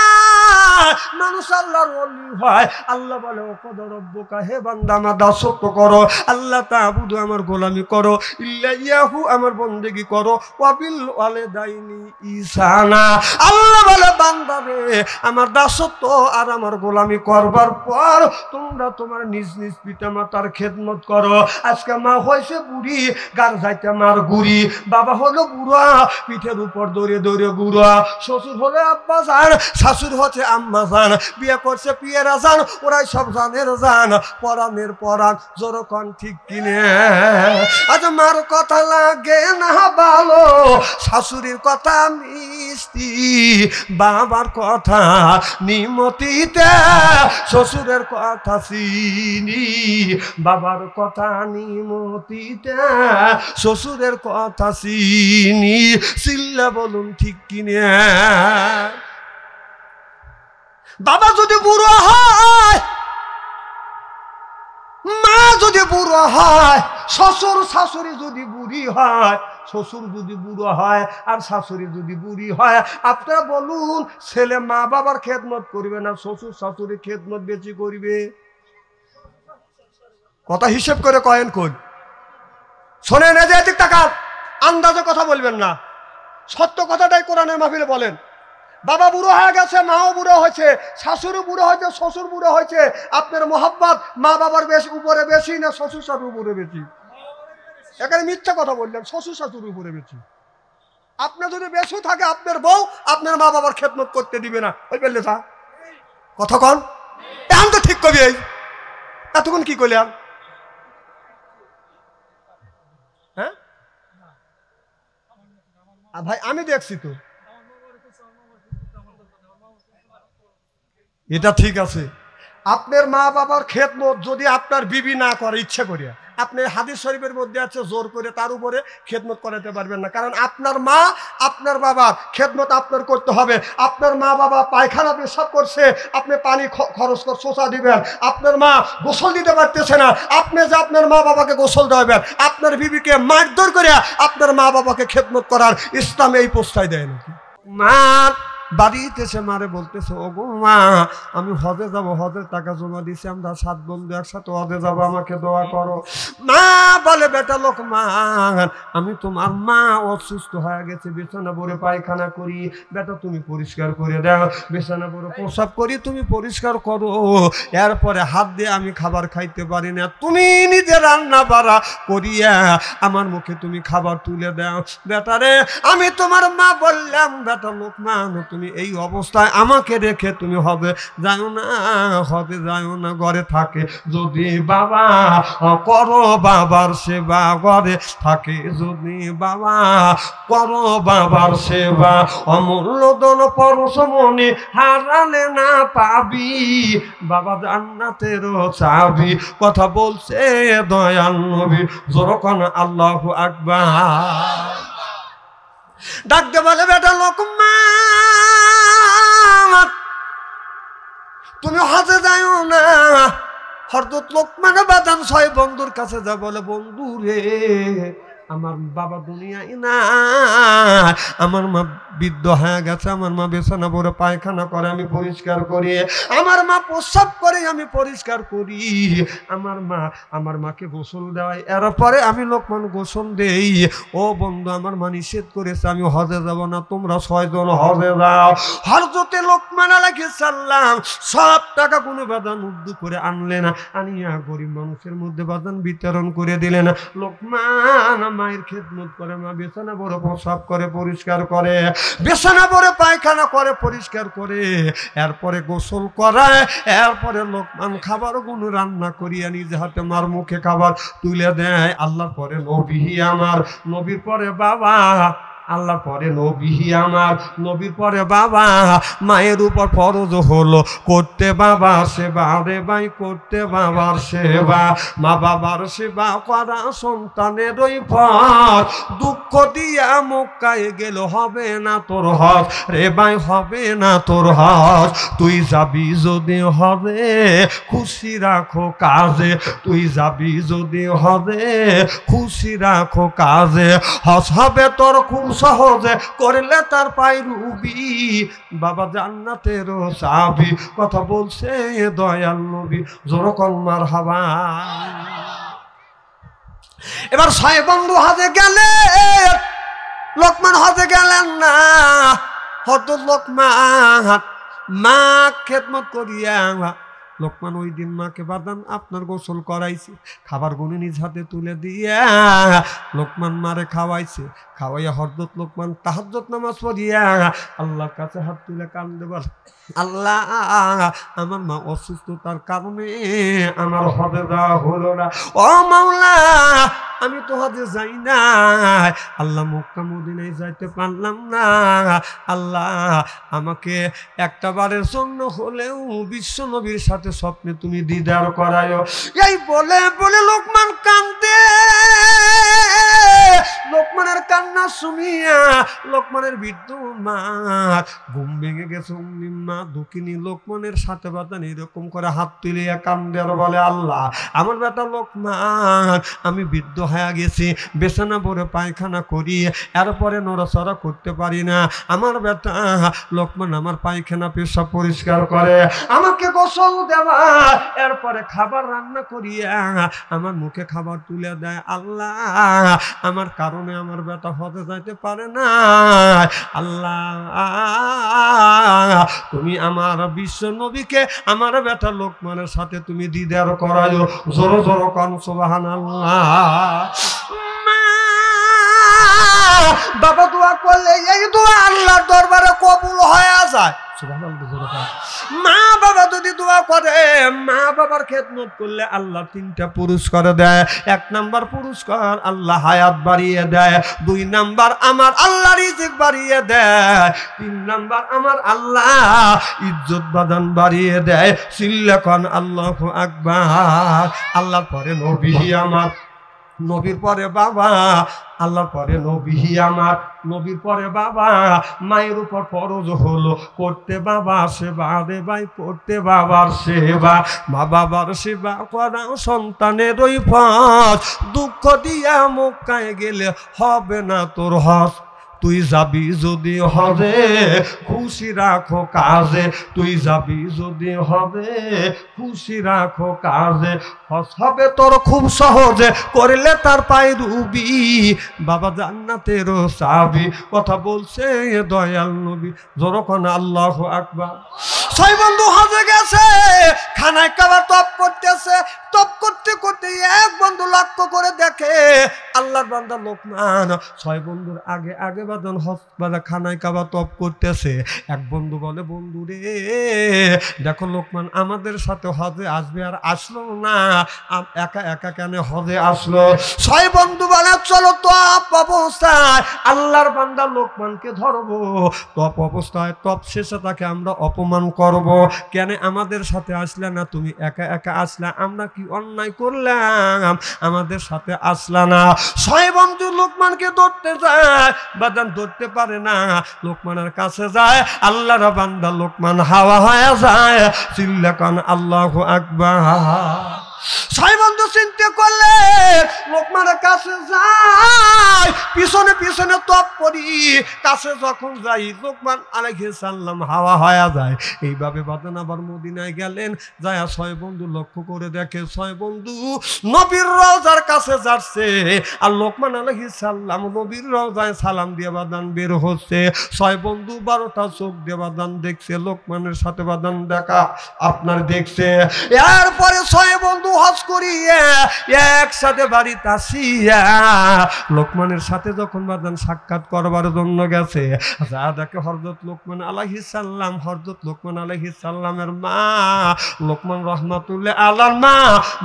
মানুষ আল্লাহর ওলি হয়। আল্লাহ বলে, ও কদ রব্বুকা, হে বান্দা আমার দাসত্ব করো, আল্লাহ তা'বুদু আমার গোলামি করো, ইল্লা ইয়াহু আমার বন্দেগী করো, ওয়াবিল ওয়ালিদাইনি ইহসানা। আল্লাহ বলে, বান্দা রে আমার দাসত্ব আর আমার গোলামি করবার পর তোমরা তোমার নিজ নিজ পিতা মাতার খেদমত করো। আজকে মা হয়েছে বুড়ি, গার যাইতে মার গুড়ি, বাবা হলো বুড়া, পিঠের উপর দৌড়ে দৌড়ে গুড়া, শ্বশুর হলে আব্বা জান, শাশুড় হচ্ছে আম্মা জান, বিয়ে করছে পিয়েরা জান, ওরাই সব জানের জান, পরাণের পরাণ, জোরকন ঠিক কিনে। আজ মার কথা লাগে না ভালো, শাশুড়ির কথা মিষ্টি, বাবার কথা নিমতিতে, শ্বশুরের কথা চিনি, বাবার কথা নিমতিতে, শ্বশুরের কথা চিনি। চিল্লা বলুন ঠিক কিনে। বাবা যদি বুড়ো হয়, মা যদি বুড়ো হয়, শ্বশুর শাশুড়ি যদি বুড়ি হয়, শ্বশুর যদি বুড়ো হয় আর শাশুড়ি যদি বুড়ি হয়, আপনারা বলুন ছেলে মা বাবার খেদমত করবে না শ্বশুর শাশুড়ির খেদমত বেশি করবে? কথা হিসেব করে কয়েন কোন শোনেন, এদিক তাকান, আন্দাজে কথা বলবেন না, সত্য কথাটাই কোরআনের মাহফিলে বলেন। বাবা বুড়ো হয়ে গেছে, মাও বুড়ো হয়েছে, শাশুড়ি বুড়ো হয়েছে, শ্বশুর বুড়ো হয়েছে, আপনার মোহাব্বত মা বাবার বেশি উপরে বেশি না শ্বশুর শাশুর উপরে বেশি? এখানে মিথ্যা কথা বললেন, শ্বশুর শাশুর উপরে বেশি। আপনার যদি বেশি থাকে আপনার বউ আপনার মা বাবার খেদমত করতে দিবে না, ওই বললে তা কথা কন, এখন তো ঠিক কবি, এতক্ষণ কি করলেন? হ্যাঁ ভাই আমি দেখছি তো, এটা ঠিক আছে। আপনার মা বাবার খেদমত যদি আপনার বিবি না করে ইচ্ছা করিয়া, আপনি হাদিস শরীফের মধ্যে আছে জোর করে তার উপরে খেদমত করাতে পারবেন না, কারণ আপনার মা আপনার বাবার খেদমত আপনার করতে হবে। আপনার মা বাবা পায়খানা পেশাব করছে, আপনি পানি খরচ করে শোষা দিবেন। আপনার মা গোসল দিতে পারতেছে না, আপনি যে আপনার মা বাবাকে গোসল দেবেন। আপনার বিবিকে মারধর করে আপনার মা বাবাকে খেদমত করার ইসলাম এই প্রশ্রয় দেয় নাকি? মা বাড়িতে এসে মারে বলতেছে, ও গো মা, আমি হজে যাব, হজের টাকা জমা দিছি, আমরা 7 বন্ধু একসাথে হজে যাব, আমাকে দোয়া করো। মা বলে, বেটা লোকমান, আমি তোমার মা অসুস্থ হয়ে গেছে, বিছানা ভরে পায়খানা করি, বেটা তুমি পরিষ্কার করে দাও, বিছানা ভরে প্রসাব করি, তুমি পরিষ্কার করো, এরপরে হাত দিয়ে আমি খাবার খাইতে পারি না, তুমি নিজে রান্না বাড়া করিয়া আমার মুখে তুমি খাবার তুলে দাও। বেটারে, আমি তোমার মা বললাম, বেটা লোকমান, তুমি এই অবস্থায় আমাকে রেখে তুমি হবে যাও না, হবে যাও না, ঘরে থাকে যদি বাবা করো বাবার সেবা, ঘরে থাকে যদি বাবা করো বাবার সেবা, অমূল্য ধন পরশমণি হারালে না পাবি, বাবা জান্নাতেরও চাবি, কথা বলছে দয়াল নবী, যখন আল্লাহু আকবার। ডাকতে বলে, বেটা লোকমান, তুমি হজে যাও না। হযরত লোকমান বাদান 6 বন্ধুর কাছে যা বলে, বন্ধু রে, আমার বাবা দুনিয়ায় না, আমার মা বৃদ্ধ হয়ে গেছে, আমার মা বিছানা ভরে পায়খানা করে, আমি পরিষ্কার করি, আমার মা প্রস্রাব করে, আমি পরিষ্কার করি, আমার মাকে গোসল দেওয়াই, এরপরে আমি লোকমান গোসল দেই। ও বন্ধু, আমার মা নিষেধ করেছে, আমি হজে যাব না, তোমরা 6 জন হজে যাও। হযরতে লোকমান আলাইহিস সালাম সব টাকা কোনো বাদান উদ্দু করে আনলেন, আনিয়া গরিব মানুষের মধ্যে বাদান বিতরণ করে দিলেন। লোকমান মায়ের খেদমত করে, মা বিছানা ভরে প্রসাব করে, পরিষ্কার করে, বিছানা ভরে পায়খানা করে, পরিষ্কার করে, এরপরে গোসল করায়, এরপরে লোকমান খাবার গুলো রান্না করিয়া নিজে হাতে মার মুখে খাবার তুলে দেয়। আল্লাহর পরে নবী আমার, নবীর পরে বাবা, আল্লাহর পরে নবী আমার, নবীর পরে বাবা, মায়ের উপর ফরজ হলো করতে বাবা সেবা, রে ভাই করতে বাবার সেবা, মা বাবার সেবা করা সন্তানের ওই পথ, দুঃখ দিয়া মক্কায় গেল হবে না তোর হজ, রে ভাই হবে না তোর হজ, তুই যাবি যদি হবে খুশি রাখো কাজে, তুই যাবি যদি হবে খুশি রাখো কাজে, হজ হবে তোর খুব সহজে, করলে তার পাই রুবি, বাবা জান্নাতেরও চাবি, কথা বলছে দয়াল নবী, জোরকন মারহাবা। এবার 6 বন্ধু হজে গেলে, লোকমান হজে গেলেন না। হযরত লোকমান মা খেদমত করিয়া, লোকমান ওই দিন মাকে বাদান আপনার গোসল করাইছে, খাবার গুনে নিজ হাতে তুলে দিয়া লোকমান মারে খাওয়াইছে, খাওয়াইয়া হযরত লোকমান তাহাজ্জুদ নামাজ পড়িয়া আল্লাহর কাছে হাত তুলে কান্দে বলে, আল্লাহ, আমার মা অসুস্থতার কারণে আমার হজে যাওয়া হলো না, ও মাওলা, আমি তো হজে যাই না, আল্লাহ মক্কা মদিনায় যাইতে পারলাম না, আল্লাহ আমাকে একটা বারের জন্য হলেও বিশ্ব নবীর সাথে স্বপ্নে তুমি দিদার করায়ো। এই বলে বলে লোকমান কান্দে। লোকমানের কান্না শুনিয়া লোকমানের বৃদ্ধ মা ঘুম ভেঙে গেছে, মা দুঃখিনী লোকমানের সাথে বাদান এরকম করে হাত তুলিয়া কান্দে আর বলে, আল্লাহ, আমার বেটা লোকমান, আমি বৃদ্ধ হয়ে গেছি, বিছানা ভরে পায়খানা করি, এরপরে নড়াচড়া করতে পারি না, আমার বেটা লোকমান আমার পায়খানা পেশাব পরিষ্কার করে, আমাকে গোসল দেওয়া, এরপরে খাবার রান্না করিয়া আমার মুখে খাবার তুলে দেয়, আল্লাহ, আমার কারণে আমার বেটা হতে যাইতে পারে না, আল্লাহ, তুমি আমার বিশ্ব নবীকে আমার বেটা লোকমানের সাথে তুমি দিদার করায়ো, জোর জোর কান সুবহানাল্লাহ। বাবা দোয়া করলে এই দোয়া আল্লাহর দরবারে কবুল হয়ে যায়। মা বাবা যদি দোয়া করে, মা বাবার খেদমত করলে আল্লাহ 3টা পুরস্কার দেয়। 1 নাম্বার পুরস্কার আল্লাহ হায়াত বাড়িয়ে দেয়, 2 নাম্বার আমার আল্লাহ রিজিক বাড়িয়ে দেয়, 3 নাম্বার আমার আল্লাহ ইজ্জত বাদান বাড়িয়ে দেয়। সিল্লাকান আল্লাহু আকবার। আল্লাহর পরে নবী আমার, নবীর পরে বাবা, আল্লাহর পরে নবী আমার, নবীর পরে বাবা, মায়ের উপর ফরজ হলো করতে বাবা সেবা, রে ভাই করতে বাবার সেবা, মা বাবার সেবা করা সন্তানের ওই পথ, দুঃখ দিয়া মক্কায় গেলে হবে না তোর হজ, তুই যাবি যদি হজে খুশি রাখো কাজে, তুই যাবি যদি হবে খুশি রাখো কাজে, হজ হবে তোর খুব সহজে করলে তার পায়ে রুবি, বাবা জান্নাতেরও চাবি, কথা বলছে দয়াল নবী, যখন আল্লাহু আকবার। ছয় বন্ধু হজে গেছে, খানায় কাবা তপ করতেছে, তপ করতে করতে এক বন্ধু লক্ষ্য করে দেখে আল্লাহর বান্দা লোকমান ছয় বন্ধুর আগে আগে বাদন হজ বাদা খানায় কাবা তপ করতেছে। এক বন্ধু বলে, বন্ধু রে দেখো লোকমান আমাদের সাথে হজে আসবে, আর আসলো না, একা একা কেন হজে আসলো? ছয় বন্ধু বলে চলো তপ অবস্থায় আল্লাহর বান্দা লোকমানকে ধরবো, তপ অবস্থায় তপ শেষে তাকে আমরা অপমান করব, কেন আমাদের সাথে আসলে না, তুমি একা একা আসলে, আমরা কি অন্যায় করলাম, আমাদের সাথে আসলা না? ছয় বন্ধু লোকমানকে ধরতে যায়, বাদান ধরতে পারে না, লোকমানের কাছে যায়, আল্লাহর বান্দা লোকমান হাওয়া হয়ে যায়, চিল্লাকান আল্লাহু আকবার। ছয় বন্ধু চিন্তা করলে লোকমানের কাছে যায়, পিছনে পিছনে তপ করি, কাছে যখন যাই লোকমান আলাইহিস সালাম হাওয়া হয়ে যায়। এইভাবে বাদান আবার মদিনায় গেলেন, যায় ছয় বন্ধু লক্ষ্য করে দেখে ছয় বন্ধু নবীর রওজার কাছে যাচ্ছে, আর লোকমান আলাইহিস সালাম নবীর রওজায় সালাম দিয়ে বাদান বের হচ্ছে। ছয় বন্ধু 12টা চোখ দিয়ে বাদান দেখছে, লোকমানের সাথে বাদান দেখা আপনার দেখছে। এরপরে ছয় বন্ধু হজ করিয়ে একসাথে বাড়িতে আসিয়া লোকমানের সাথে যখন বাদান সাক্ষাৎ করবার জন্য গেছে, যা দেখে হযরত লোকমান আলাইহিস সালাম, হযরত লোকমান আলাইহিস সালামের মা লোকমান রহমাতুল্লাহ আলার মা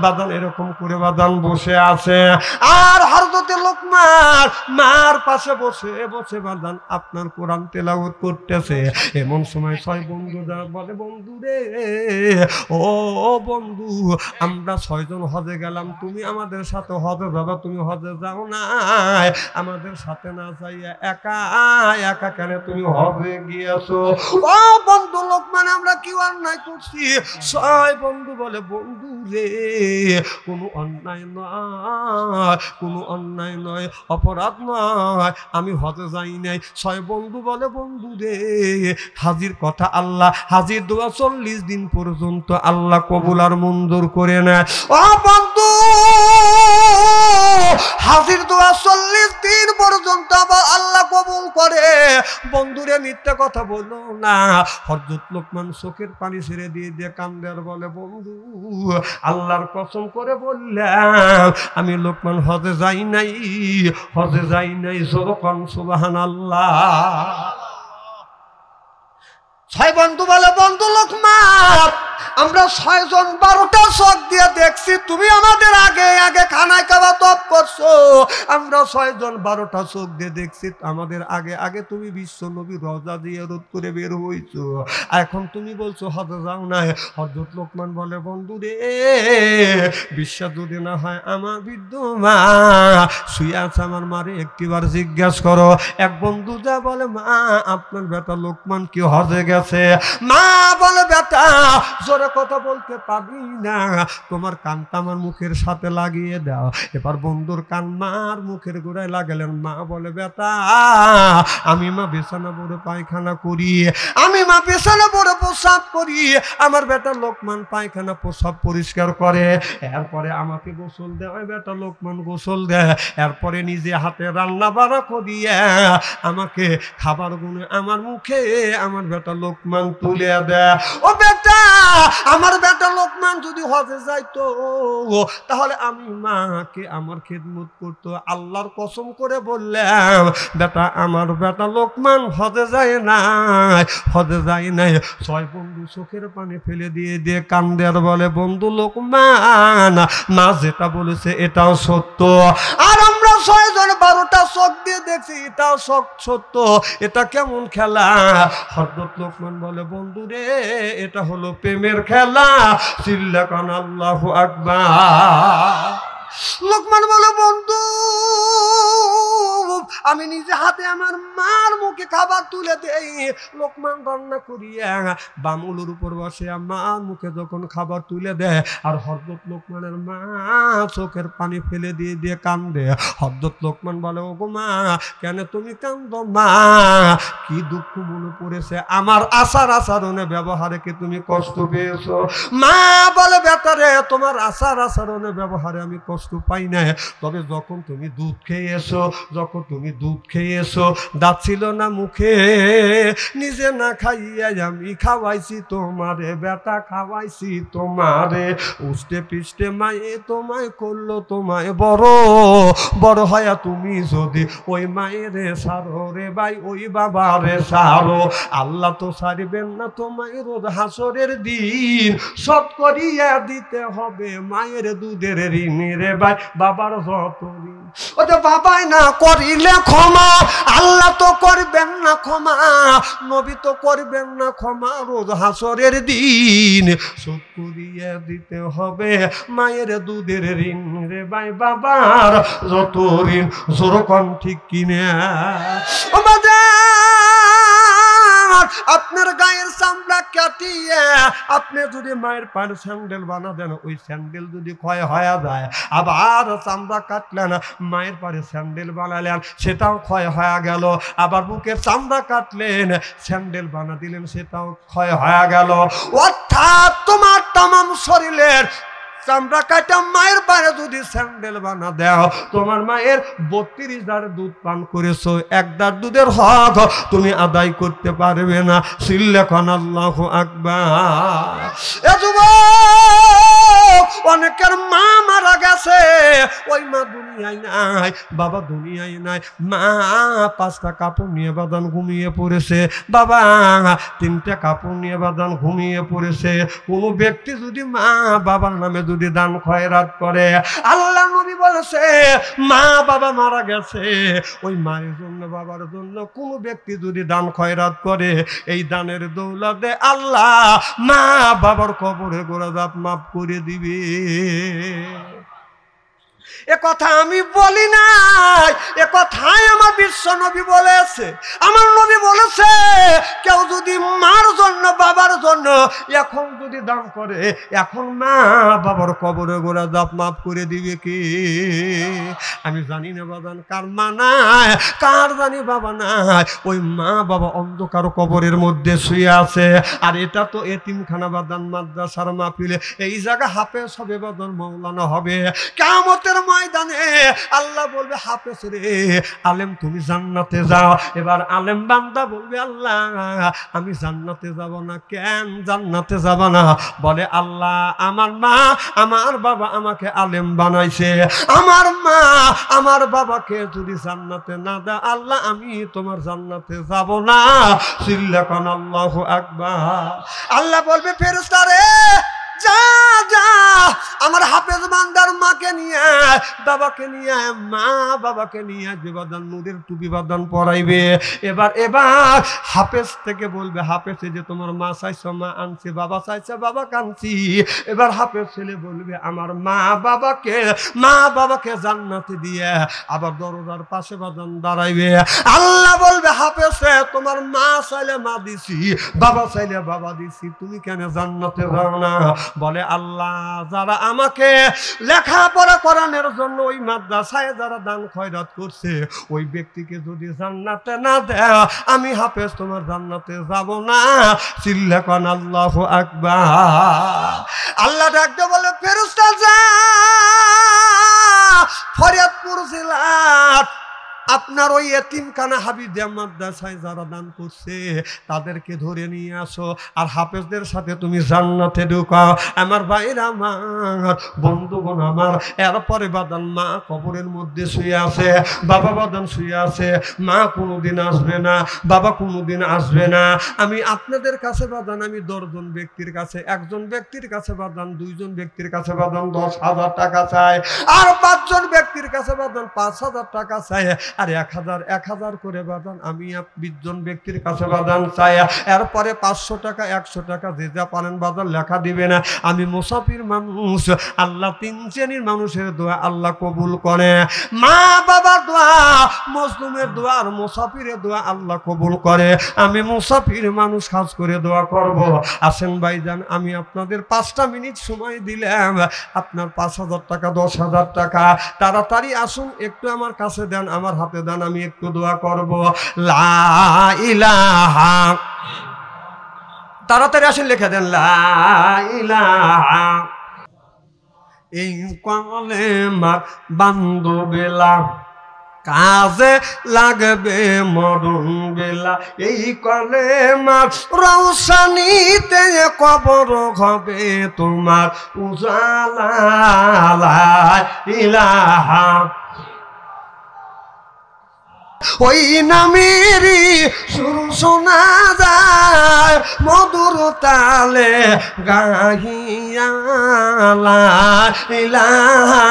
বাদান এরকম করে বাদান বসে আছে, আর হযরত লোকমান মার পাশে বসে বসে বাদান আপনার কোরআন তেলাওয়াত করতেছে। এমন সময় ছয় বন্ধু বলে, বন্ধু রে ও বন্ধু, আমরা ছয়জন হজে গেলাম, তুমি আমাদের সাথে হজে যাবা, তুমি হজে যাও না, আমাদের সাথে না যাইয়া একা একা কেন তুমি হজে গিয়েছো? ও বন্ধু লোকমান, আমরা কি অন্যায় করছি? ছয় বন্ধু বলে, বন্ধু রে কোনো অন্যায় নয়, কোনো অন্যায় নয়, অপরাধ নয়, আমি হজে যাই নাই। ছয় বন্ধু বলে, বন্ধু রে হাজির কথা আল্লাহ, হাজির দোয়া 40 দিন পর্যন্ত আল্লাহ কবুল আর মঞ্জুর করে নেয়। ও বন্ধু হাজির দোয়া 40 দিন পর্যন্ত আবার আল্লাহ কবুল করে। বন্ধুরে মিথ্যা কথা বলো না। হযরত লোকমান চোখের পানি ছেড়ে দিয়ে দিয়ে কান্দে আর বলে, বন্ধু আল্লাহর কসম করে বললাম আমি লোকমান হজে যাই নাই, হজে যাই নাই, যখন সুবহানাল্লাহ। ছয় বন্ধু বলে, বন্ধু লোকমান আমরা 6 জন 12টা চোখ দিয়ে দেখছি, তুমি আমাদের আগে আগে খানায় কাবা তপ করছো, আমরা 6 জন 12টা চোখ দিয়ে দেখছি, আমাদের আগে আগে তুমি বিশ্ব নবীর রওজা জিয়ারত করে বের হইছো, এখন তুমি বলছো হজে যাও না। হযরত লোকমান বলে, বন্ধু রে বিশ্বাস যদি না হয় আমার বৃদ্ধ মা শুয়ে আছে, আমার মারে একটিবার জিজ্ঞাসা করো। এক বন্ধু যা বলে, মা আপনার বেটা লোকমান কি হজে গেছে? মা বলে, বেটা জোরে কথা বলতে পারি না, তোমার কানটা আমার মুখের সাথে লাগিয়ে দাও। এবার বন্ধুর কান মার মুখের গোড়ায় লাগালেন। মা বলে, বেটা আমি মা বিছানা পড়ে পায়খানা করি, আমি মা বিছানা পড়ে প্রসাব করি, আমার বেটা লোকমান পায়খানা প্রসাব পরিষ্কার করে, এরপরে আমাকে গোসল দেয়, বেটা লোকমান গোসল দেয়, এরপরে নিজে হাতে রান্না বাড়া করিয়ে আমাকে খাবার গুনে আমার মুখে আমার বেটা লোকমান তুলে দেয়। ও বেটা আমার বেটা লোকমান যদি হজে যাইতো তাহলে আমি মাকে আমার খেদমত করতো। আল্লাহর কসম করে বললাম বেটা আমার বেটা লোকমান হজে যায় নাই, হজে যায় নাই। ছয় বন্ধু চোখের পানি ফেলে দিয়ে দিয়ে কান্দে আর বলে, বন্ধু লোকমান মা যেটা বলেছে এটাও সত্য, আর আমরা 6 জন 12টা চোখ দিয়ে দেখছি এটাও সত্য, এটা কেমন খেলা? হযরত লোকমান বলে, বন্ধু রে এটা হলো প্রেমের খেলা, চিল্লাকান আল্লাহু আকবার। লোকমান বলে, বন্ধু আমি নিজে হাতে আমার মার মুখে খাবার তুলে দেই। লোকমান রান্না করিয়া বামুলের উপর বসে মার মুখে যখন খাবার তুলে দেয়, আর হযরত লোকমানের মা চোখের পানি ফেলে দিয়ে দিয়ে কান্দে। হযরত লোকমান বলে, ও গো মা, কেন তুমি কান্দো মা? কি দুঃখ মনে পড়েছে? আমার আচার আচরণে ব্যবহারে কি তুমি কষ্ট পেয়েছো? মা বলে, বেটারে, তোমার আচার আচরণে ব্যবহারে আমি কষ্ট পাই না, তবে যখন তুমি দুধ খেয়েছো, যখন তুমি দুধ খেয়েছো, দাঁত ছিল না মুখে, নিজে না খাইয়া আমি খাওয়াইছি তোমারে, বেটা খাওয়াইছি তোমারে। উষ্টে পিষ্টে মায়ে তোমায় করলো, তোমায় বড় বড় হয়া তুমি যদি ওই মায়েরে সারো রে ভাই, ওই বাবারে সারো, আল্লাহ তো সারিবেন না তোমায় রোজ হাসরের দিন। শোধ করিয়া দিতে হবে মায়ের দুধের ঋণ রে ভাই, বাবার যত ঋণ। ও যে বাবাই না করিলে ক্ষমা, আল্লাহ তো করবেন না ক্ষমা, নবী তো করবেন না ক্ষমা রোজ হাসরের দিন। শোধ করিয়া দিতে হবে মায়ের দুধের ঋণ রে ভাই, বাবার যত ঋণ। জোরকন ঠিক কিনা? ও আপনার গায়ের চামড়া কাটিয়ে আপনি যদি মায়ের পায়ের স্যান্ডেল বানা দেন, ওই স্যান্ডেল যদি ক্ষয় হয়ে যায়, আবার চামড়া কাটলেন, মায়ের পায়ে স্যান্ডেল বানালেন, সেটাও ক্ষয় হয়ে গেল। আবার বুকের চামড়া কাটলেন, স্যান্ডেল বানা দিলেন, সেটাও ক্ষয় হয়ে গেল। অর্থাৎ তোমার তামাম শরীরের চামড়া কাটা মায়ের পায়ে যদি স্যান্ডেল বানা দাও, তোমার মায়ের 32 দার দুধ পান করেছো, একদার দুধের হক তুমি আদায় করতে পারবে না। সিল্লাখান আল্লাহু আকবার। এ যুবক, অনেকের মা মারা গেছে, ওই মা দুনিয়ায় নাই, বাবা দুনিয়ায় নাই। মা 5টা কাপড় নিয়ে বাদান ঘুমিয়ে পড়েছে, বাবা 3টা কাপড় নিয়ে বাদান ঘুমিয়ে পড়েছে। কোনো ব্যক্তি যদি মা বাবার নামে যদি দান খয়রাত করে, আল্লাহ নবী বলেছে, মা বাবা মারা গেছে, ওই মায়ের জন্য বাবার জন্য কোন ব্যক্তি যদি দান খয়রাত করে, এই দানের দৌলতে আল্লাহ মা বাবার কবরে গোরাজাত মাফ করে দিবে। এ কথা আমি বলি নাই, এ কথাই আমার বিশ্ব নবী বলেছে। আমার নবী বলেছে, কেউ যদি মার জন্য বাবার জন্য এখন যদি দান করে, এখন মা বাবার কবরে গোরাজাত মাফ করে দিবে কি? আমি জানি না বাবান কার মা নাই, কার জানি বাবা নাই, ওই মা বাবা অন্ধকার কবরের মধ্যে শুয়ে আছে। আর এটা তো এতিমখানা বাদান মাদ্রাসার মাহফিলে, এই জায়গা হাফেজ হবে বাদান মাওলানা হবে। কিয়ামতের ময়দানে আল্লাহ বলবে, হাফেজ রে, আলেম তুমি জান্নাতে যাও। এবার আলেম বান্দা বলবে, আল্লাহ আমি জান্নাতে যাব না। কেন জান্নাতে যাব না? বলে, আল্লাহ আমার মা আমার বাবা আমাকে আলেম বানাইছে, আমার মা আমার বাবাকে যদি জান্নাতে না দেয়, আল্লাহ আমি তোমার জান্নাতে যাব না। সিল্লাকান আল্লাহু আকবার। আল্লাহ বলবে, ফেরেশতা রে, যা যা আমার হাফেজ বান্দার মাকে নিয়ে, বাবাকে নিয়ে, মা বাবাকে নিয়ে বাদান নূরের টুপি বাদান পরাইবে। এবার হাফেজ থেকে বলবে, হাফেজ যে তোমার মা চাইছো মা আনছি, বাবা চাইছে বাবা কানছি। এবার হাফেজ ছেলে বলবে, আমার মা বাবাকে জান্নাতে দিয়ে আবার দরজার পাশে বাদান দাঁড়াইবে। আল্লাহ বলবে, হাফেজ তোমার মা চাইলে মা দিছি, বাবা চাইলে বাবা দিছি, তুমি কেন জান্নাতে যাও না? বলে, আল্লাহ যারা আমাকে লেখাপড়া করানোর জন্য ওই মাদ্রাসায় যারা দান খয়রাত করছে, ওই ব্যক্তিকে যদি জান্নাতে না দেয়, আমি হাফেজ তোমার জান্নাতে যাব না। চিল্লাকান আল্লাহু আকবার। আল্লাহ ডাকতে বলে, ফেরেশতা যা ফরিয়াদপুর জেলার আপনার ওই এতিমখানা হাবিদিয়া মাদ্রাসায় যারা দান করছে তাদেরকে ধরে নিয়ে আসো, আর হাফেজদের সাথে তুমি জান্নাতে ঢুকাও। আমার ভাইরা আমার, বন্ধুগণ আমার, এরপরে বাদান মা কবরের মধ্যে শুয়ে আছে, বাবা বাদান শুয়ে আছে। মা কোনোদিন আসবে না, বাবা কোনোদিন আসবে না। আমি আপনাদের কাছে বাদান, আমি 10 জন ব্যক্তির কাছে, একজন ব্যক্তির কাছে বাদান, 2 জন ব্যক্তির কাছে বাদান 10,000 টাকা চাই, আর 5 জন ব্যক্তি ব্যক্তির কাছে বাদান 5,000 টাকা চাই, আর 1,000 করে বাদান আমি 20 জন ব্যক্তির কাছে বাদান চাই। এরপরে 500 টাকা 100 টাকা যে যা পারেন বাদান লেখা দিবে না। আমি মুসাফির মানুষ, আল্লাহ 3 শ্রেণীর মানুষের দোয়া আল্লাহ কবুল করে। মা বাবার দোয়া, মজলুমের দোয়া আর মুসাফিরের দোয়া আল্লাহ কবুল করে। আমি মুসাফির মানুষ, খাস করে দোয়া করব। আসেন ভাইজান, আমি আপনাদের 5টা মিনিট সময় দিলাম, আপনার 5,000 টাকা 10,000 টাকা তাড়াতাড়ি আসুন, একটু আমার কাছে দেন, আমার হাতে দেন, আমি একটু দোয়া করব। লা ইলাহা, তাড়াতাড়ি আসেন, লিখে দেন লা ইলাহা। এই কলেমার বান্ধবেলা কাজে লাগবে মরণ বেলা, এই কলেমার রৌশনীতে কবর হবে তোমার উজালা। লা ইলাহা, ওই নামেরই সুর শোনা যায় মধুর তালে গাহিয়া। লা ইলাহা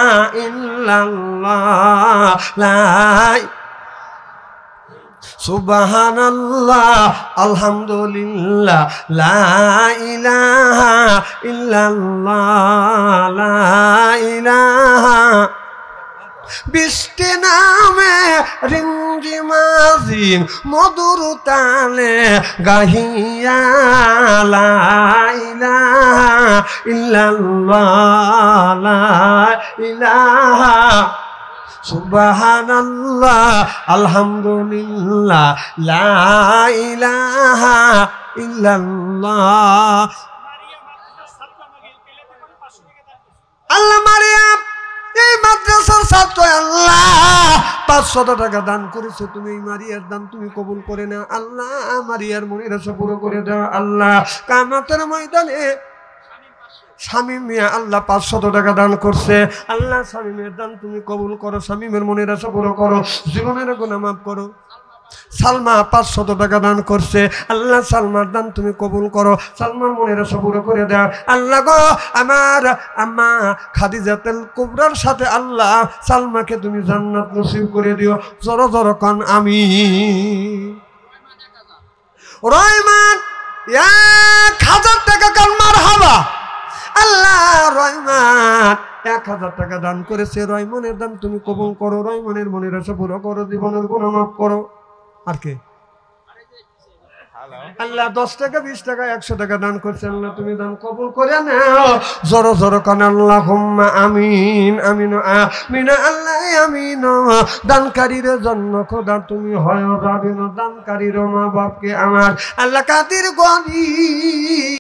ইল্লাল্লাহ, লা সুবহানাল্লাহ আলহামদুলিল্লাহ, লা ইলাহা ইল্লাল্লাহ, লা ইলাহা। বৃষ্টি নামে রিমঝিমাঝিম মধুর তালে গাহিয়া। লা ইলাহা ইল্লাল্লাহ, লা ইলাহা সুবহানাল্লাহ আলহামদুলিল্লাহ, লা ইলাহা ইল্লাল্লাহ। আল্লাহ মারিয়াম এই মাদ্রাসার ছাত্র, আল্লাহ 500 টাকা দান করেছে, তুমি এই মারিয়ার দান তুমি কবুল করে নাও। আল্লাহ মারিয়ার মনের আশা পুরো করে দাও। আল্লাহ কিয়ামতের ময়দানে শামীম মিয়া আল্লাহ 500 টাকা দান করছে, আল্লাহ শামীমের দান তুমি কবুল করো, শামীমের মনের আশা পুরো করো, জীবনের গুনাহ মাফ করো। সালমা 500 টাকা দান করছে, আল্লাহ সালমার দান তুমি কবুল করো, সালমার মনের আশা পুরো করে দাও। আল্লাহ গো, আমার আম্মা খাদিজাতুল কুবরার সাথে আল্লাহ সালমাকে তুমি জান্নাত নসিব করে দিও। জোর জোর কান আমিন। রহমান 1000 টাকা কান মারহাবা। আল্লাহ রহমান 1000 টাকা দান করেছে, রহমানের দান তুমি কবুল করো, রহমানের মনের আশা পুরো করো, জীবনের গুনাহ মাফ করো। আর কে? আল্লাহ 10 টাকা 20 টাকা 100 টাকা দান করছে, আল্লাহ তুমি দান কবুল করে নাও। জোর জোর কান আল্লাহুম্মা আমিন আমিন আমিন, আল্লাহ আমিন। দানকারীর জন্য খোদা তুমি হয় যাবে না, দানকারীর মা বাপকে আমার আল্লাহ কাদির গনি।